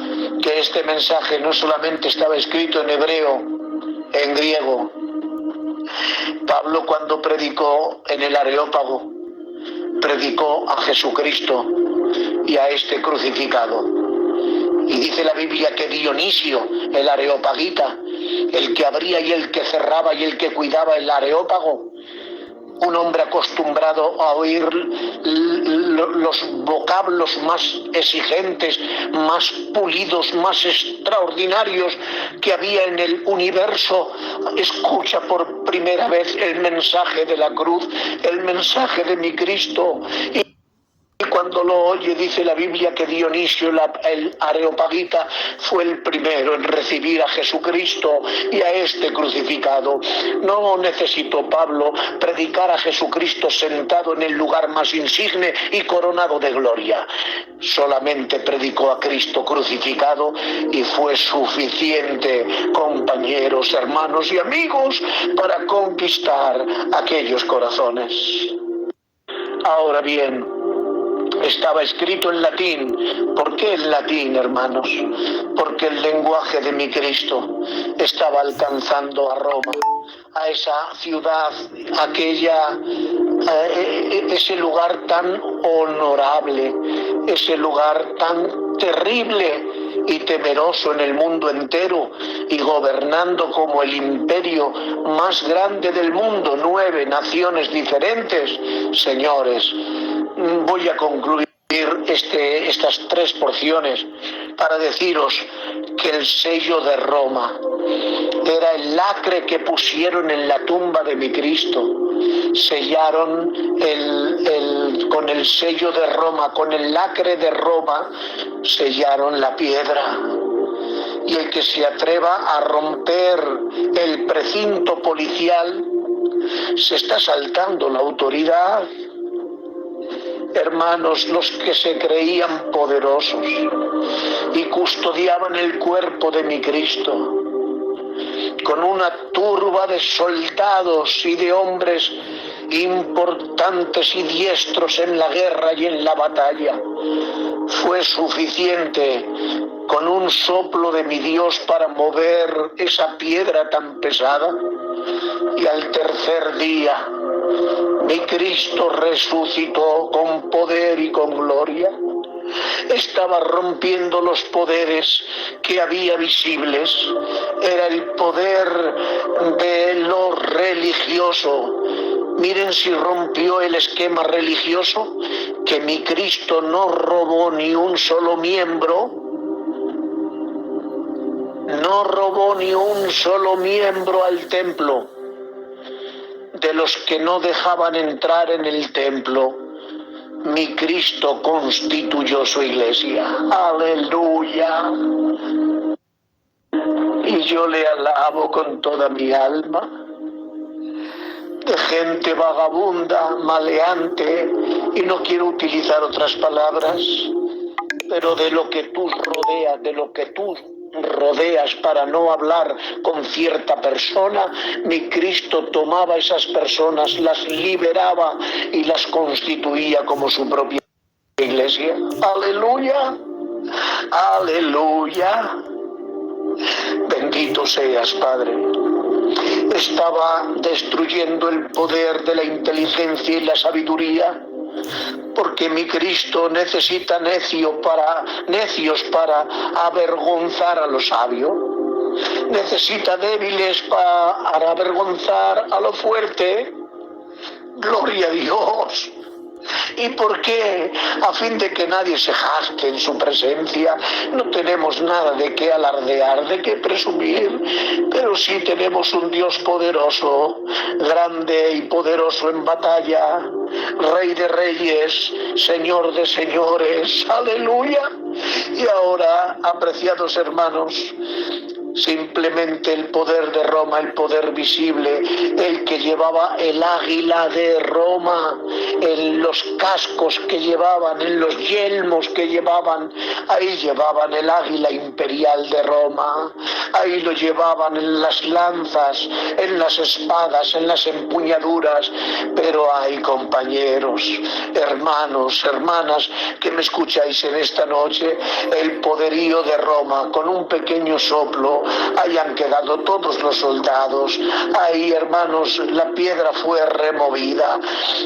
que este mensaje no solamente estaba escrito en hebreo, en griego. Pablo, cuando predicó en el Areópago, predicó a Jesucristo y a este crucificado. Y dice la Biblia que Dionisio, el areopagita, el que abría y el que cerraba y el que cuidaba el Areópago. Un hombre acostumbrado a oír los vocablos más exigentes, más pulidos, más extraordinarios que había en el universo, escucha por primera vez el mensaje de la cruz, el mensaje de mi Cristo. Y cuando lo oye, dice la Biblia que Dionisio, el areopagita, fue el primero en recibir a Jesucristo y a este crucificado. No necesitó Pablo predicar a Jesucristo sentado en el lugar más insigne y coronado de gloria. Solamente predicó a Cristo crucificado y fue suficiente, compañeros, hermanos y amigos, para conquistar aquellos corazones. Ahora bien, estaba escrito en latín. ¿Por qué en latín, hermanos? Porque el lenguaje de mi Cristo estaba alcanzando a Roma, a esa ciudad, ese lugar tan honorable, ese lugar tan terrible y temeroso en el mundo entero, y gobernando como el imperio más grande del mundo, 9 naciones diferentes. Señores, voy a concluir estas 3 porciones para deciros que el sello de Roma era el lacre que pusieron en la tumba de mi Cristo. Sellaron con el sello de Roma, con el lacre de Roma, sellaron la piedra. Y el que se atreva a romper el precinto policial se está saltando la autoridad. Hermanos, los que se creían poderosos y custodiaban el cuerpo de mi Cristo, con una turba de soldados y de hombres importantes y diestros en la guerra y en la batalla, fue suficiente con un soplo de mi Dios para mover esa piedra tan pesada. Y al tercer día, mi Cristo resucitó con poder y con gloria. Estaba rompiendo los poderes que había visibles. Era el poder de lo religioso. Miren si rompió el esquema religioso, que mi Cristo no robó ni un solo miembro. No robó ni un solo miembro al templo. De los que no dejaban entrar en el templo, mi Cristo constituyó su iglesia. ¡Aleluya! Y yo le alabo con toda mi alma. De gente vagabunda, maleante, y no quiero utilizar otras palabras, pero de lo que tú rodeas, de lo que tú rodeas para no hablar con cierta persona, mi Cristo tomaba esas personas, las liberaba y las constituía como su propia iglesia. ¡Aleluya! ¡Aleluya! Bendito seas, Padre. Estaba destruyendo el poder de la inteligencia y la sabiduría, porque mi Cristo necesita necios para avergonzar a los sabios. Necesita débiles para avergonzar a lo fuerte. Gloria a Dios. ¿Y por qué? A fin de que nadie se jacte en su presencia. No tenemos nada de qué alardear, de qué presumir, pero sí tenemos un Dios poderoso, grande y poderoso en batalla, Rey de reyes, Señor de señores. ¡Aleluya! Y ahora, apreciados hermanos, simplemente el poder de Roma, el poder visible, el que llevaba el águila de Roma, en los cascos que llevaban, en los yelmos que llevaban, ahí llevaban el águila imperial de Roma, ahí lo llevaban en las lanzas, en las espadas, en las empuñaduras. Pero hay compañeros, hermanos, hermanas, que me escucháis en esta noche, el poderío de Roma, con un pequeño soplo, ahí han quedado todos los soldados. Ahí, hermanos, la piedra fue removida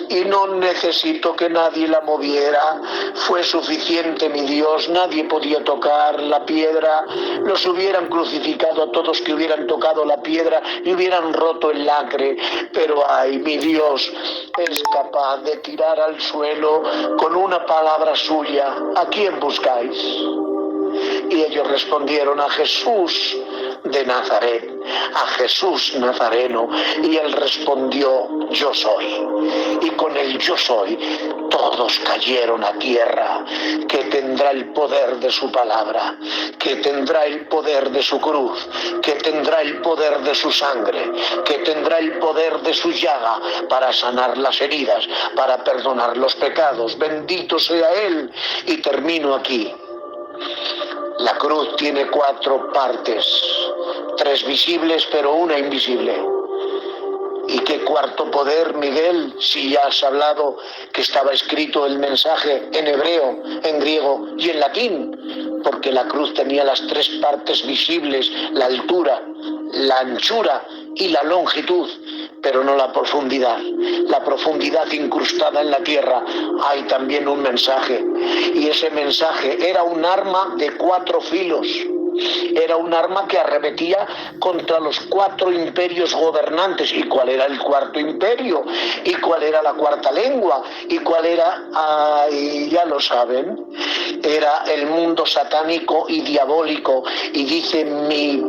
y no necesito que nadie la moviera. Fue suficiente mi Dios, nadie podía tocar la piedra. Los hubieran crucificado a todos que hubieran tocado la piedra y hubieran roto el lacre. Pero ay, mi Dios es capaz de tirar al suelo con una palabra suya: ¿a quién buscáis? Y ellos respondieron: a Jesús de Nazaret, a Jesús Nazareno. Y él respondió: yo soy. Y con el yo soy todos cayeron a tierra. Que tendrá el poder de su palabra, que tendrá el poder de su cruz, que tendrá el poder de su sangre, que tendrá el poder de su llaga para sanar las heridas, para perdonar los pecados. Bendito sea él. Y termino aquí. La cruz tiene 4 partes, 3 visibles pero una invisible. ¿Y qué cuarto poder, Miguel? Si ya has hablado que estaba escrito el mensaje en hebreo, en griego y en latín, porque la cruz tenía las 3 partes visibles: la altura, la anchura y la longitud, pero no la profundidad. La profundidad incrustada en la tierra. Hay también un mensaje, y ese mensaje era un arma de 4 filos. Era un arma que arremetía contra los 4 imperios gobernantes. ¿Y cuál era el 4º imperio? ¿Y cuál era la 4ª lengua? ¿Y cuál era? Ya lo saben. Era el mundo satánico y diabólico. Y dice mi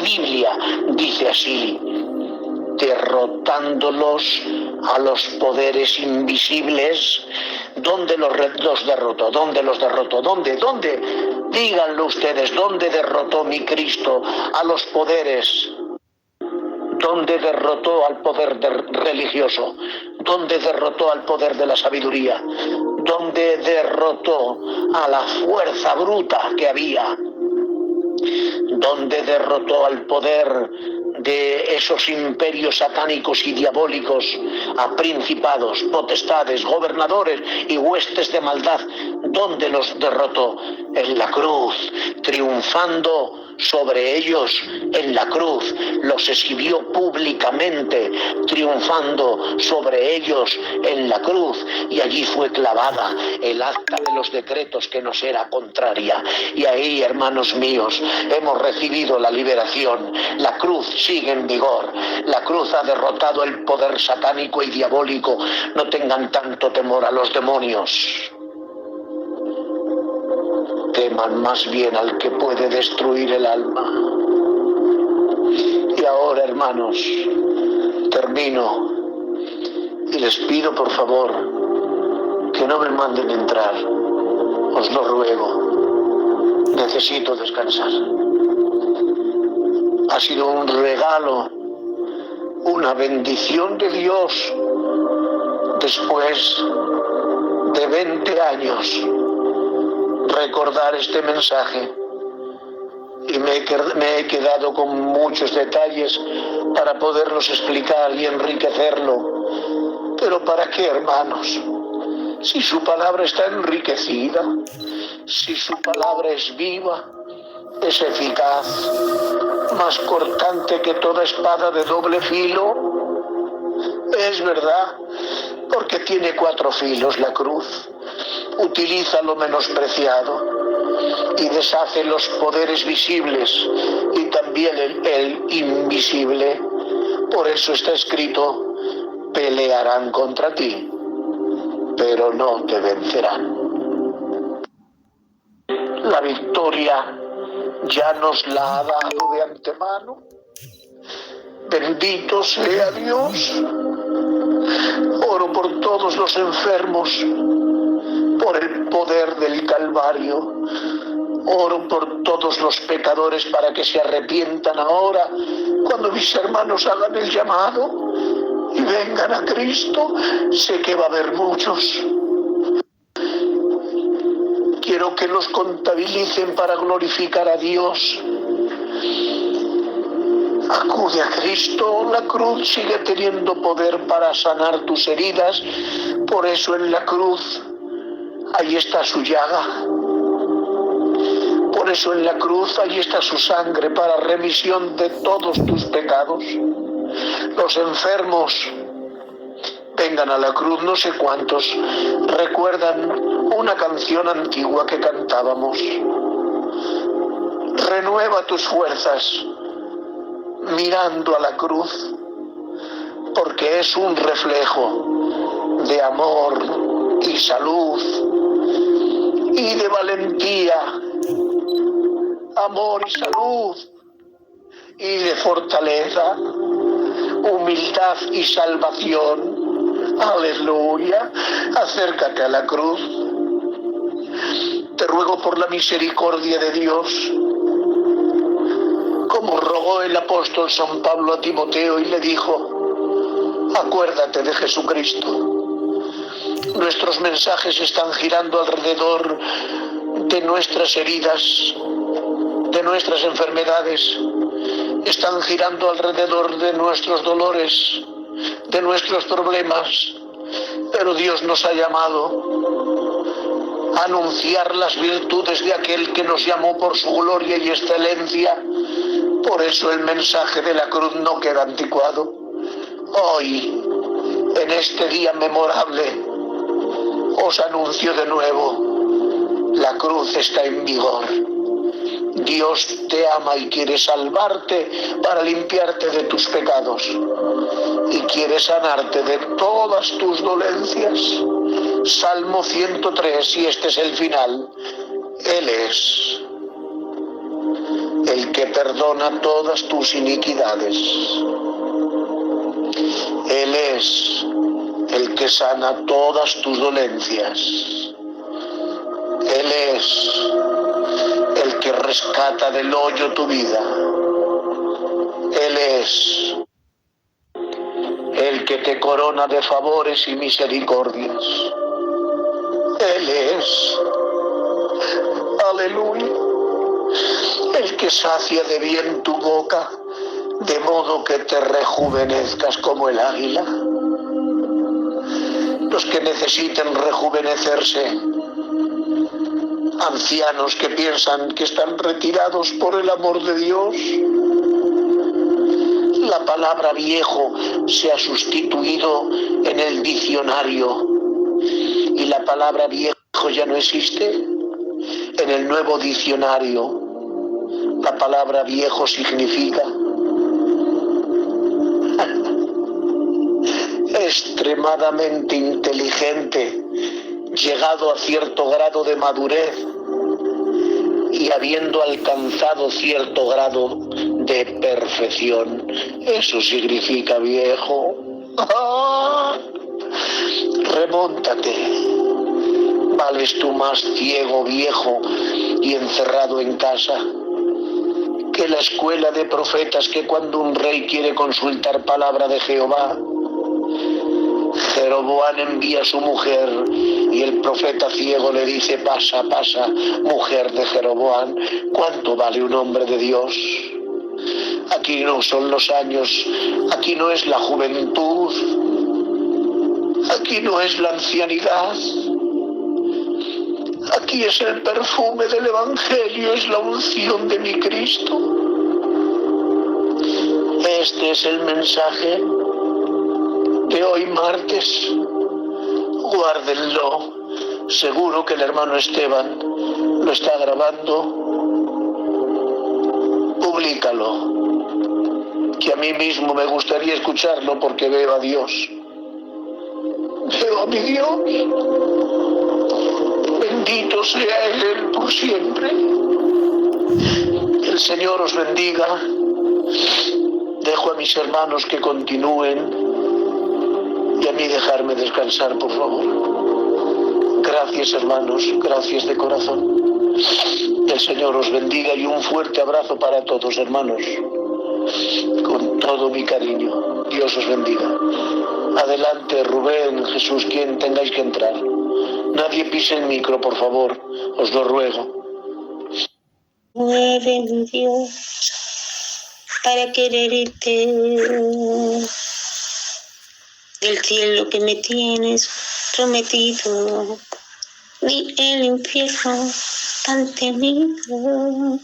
Biblia, dice así: derrotándolos a los poderes invisibles. ¿Dónde los derrotó? ¿Dónde los derrotó? ¿Dónde? Díganlo ustedes, ¿dónde derrotó mi Cristo a los poderes? ¿Dónde derrotó al poder religioso? ¿Dónde derrotó al poder de la sabiduría? ¿Dónde derrotó a la fuerza bruta que había? ¿Dónde derrotó al poder de esos imperios satánicos y diabólicos, a principados, potestades, gobernadores y huestes de maldad? ¿Dónde los derrotó? En la cruz, triunfando sobre ellos en la cruz. Los exhibió públicamente, triunfando sobre ellos en la cruz, y allí fue clavada el acta de los decretos que nos era contraria. Y ahí, hermanos míos, hemos recibido la liberación. La cruz sigue en vigor. La cruz ha derrotado el poder satánico y diabólico. No tengan tanto temor a los demonios. Teman más bien al que puede destruir el alma. Y ahora, hermanos, termino y les pido por favor que no me manden entrar. Os lo ruego. Necesito descansar. Ha sido un regalo, una bendición de Dios después de 20 años recordar este mensaje, y me he quedado con muchos detalles para poderlos explicar y enriquecerlo. Pero ¿para qué, hermanos? Si su palabra está enriquecida, si su palabra es viva, es eficaz, más cortante que toda espada de doble filo. Es verdad, porque tiene 4 filos la cruz. Utiliza lo menospreciado y deshace los poderes visibles y también el invisible. Por eso está escrito: pelearán contra ti, pero no te vencerán. La victoria ya nos la ha dado de antemano. Bendito sea Dios. Oro por todos los enfermos, por el poder del Calvario. Oro por todos los pecadores para que se arrepientan ahora, cuando mis hermanos hagan el llamado y vengan a Cristo. Sé que va a haber muchos. Quiero que los contabilicen para glorificar a Dios. Acude a Cristo. La cruz sigue teniendo poder para sanar tus heridas. Por eso en la cruz, ahí está su llaga. Por eso en la cruz allí está su sangre para remisión de todos tus pecados. Los enfermos vengan a la cruz, no sé cuántos recuerdan una canción antigua que cantábamos. Renueva tus fuerzas mirando a la cruz, porque es un reflejo de amor y salud y de valentía, amor y salud y de fortaleza, humildad y salvación. Aleluya. Acércate a la cruz. Te ruego por la misericordia de Dios, como rogó el apóstol San Pablo a Timoteo y le dijo: acuérdate de Jesucristo. Nuestros mensajes están girando alrededor de nuestras heridas, de nuestras enfermedades, están girando alrededor de nuestros dolores, de nuestros problemas, pero Dios nos ha llamado a anunciar las virtudes de aquel que nos llamó por su gloria y excelencia. Por eso el mensaje de la cruz no queda anticuado. Hoy, en este día memorable, os anuncio de nuevo: la cruz está en vigor. Dios te ama y quiere salvarte para limpiarte de tus pecados y quiere sanarte de todas tus dolencias. Salmo 103, y este es el final. Él es el que perdona todas tus iniquidades. Él es el que sana todas tus dolencias. Él es el que rescata del hoyo tu vida. Él es el que te corona de favores y misericordias. Él es, aleluya, el que sacia de bien tu boca, de modo que te rejuvenezcas como el águila. Los que necesiten rejuvenecerse, ancianos que piensan que están retirados por el amor de Dios, la palabra viejo se ha sustituido en el diccionario y la palabra viejo ya no existe. En el nuevo diccionario la palabra viejo significa extremadamente inteligente, llegado a cierto grado de madurez y habiendo alcanzado cierto grado de perfección. Eso significa viejo. ¡Ah! Remóntate. Vales tú más ciego, viejo y encerrado en casa que la escuela de profetas que cuando un rey quiere consultar palabra de Jehová, Jeroboam envía a su mujer y el profeta ciego le dice: pasa, pasa, mujer de Jeroboam. ¿Cuánto vale un hombre de Dios? Aquí no son los años, aquí no es la juventud, aquí no es la ancianidad, aquí es el perfume del Evangelio, es la unción de mi Cristo. Este es el mensaje de hoy martes. Guárdenlo. Seguro que el hermano Esteban lo está grabando. Públicalo. Que a mí mismo me gustaría escucharlo porque veo a Dios. Veo a mi Dios. Bendito sea Él por siempre. El Señor os bendiga. Dejo a mis hermanos que continúen y a mí dejarme descansar, por favor. Gracias, hermanos, gracias de corazón. El Señor os bendiga y un fuerte abrazo para todos, hermanos. Con todo mi cariño. Dios os bendiga. Adelante, Rubén, Jesús, quien tengáis que entrar. Nadie pise el micro, por favor, os lo ruego. Muéveme, Dios, para quererte. El cielo que me tienes prometido, ni el infierno tan temido,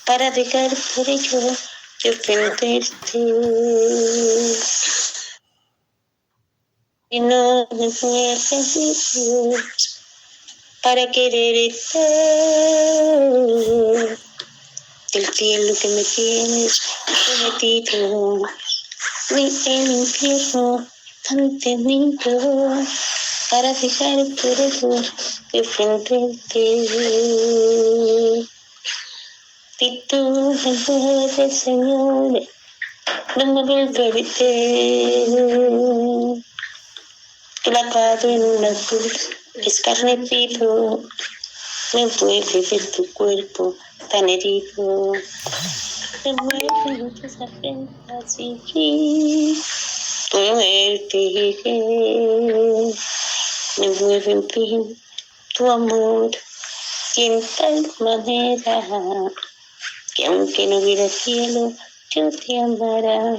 para dejar por ello de ofenderte. Y no me mueres para quererte, el cielo que me tienes prometido, ni el infierno tan temido, para dejar por ello de ofenderte. Si tú me mueres, Señor, no me volveré clavado en una cruz, escarnecido, me vuelve ver tu cuerpo tan herido, me mueven muchas afrentas y tu muerte, me vuelve en fin tu amor, y en tal manera que aunque no hubiera cielo, yo te amará,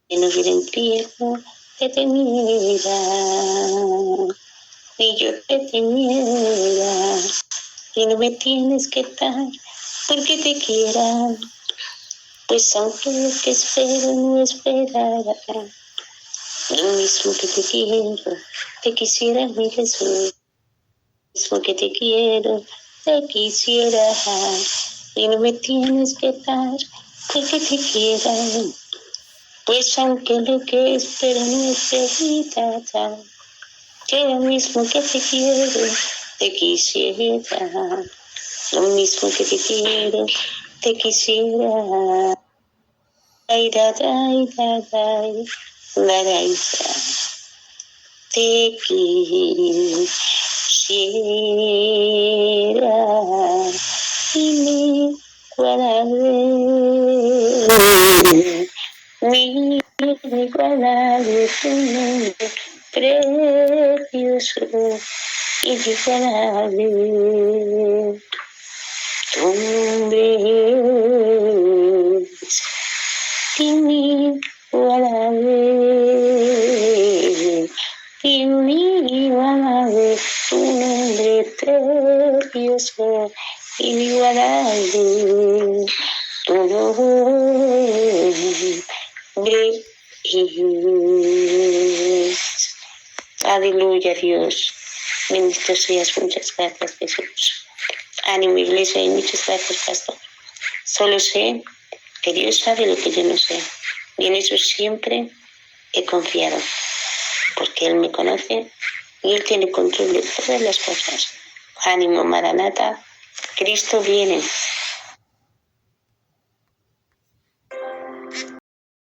que no hubiera infierno, te temiera, ni yo te temiera, y no me tienes que dar porque te quiera, pues aunque lo que espero no esperara, lo mismo que te quiero, te quisiera mi Jesús, lo mismo que te quiero, te quisiera, y no me tienes que dar porque te quiera, pues aunque lo que espero no es felicidad, que lo mismo que te quiero, te quisiera, lo mismo que te quiero, te quisiera. Ay, da, ay, da, ay, da, ay, da. Te quisiera inigualable, inigualable tu nombre precioso, inigualable tu nombre es inigualable, inigualable tu nombre precioso, inigualable tu nombre es. Aleluya, Dios. Bendito seas, muchas gracias, Jesús. Ánimo, iglesia, y muchas gracias, pastor. Solo sé que Dios sabe lo que yo no sé. Y en eso siempre he confiado, porque Él me conoce y Él tiene control de todas las cosas. Ánimo, Maranata, Cristo viene.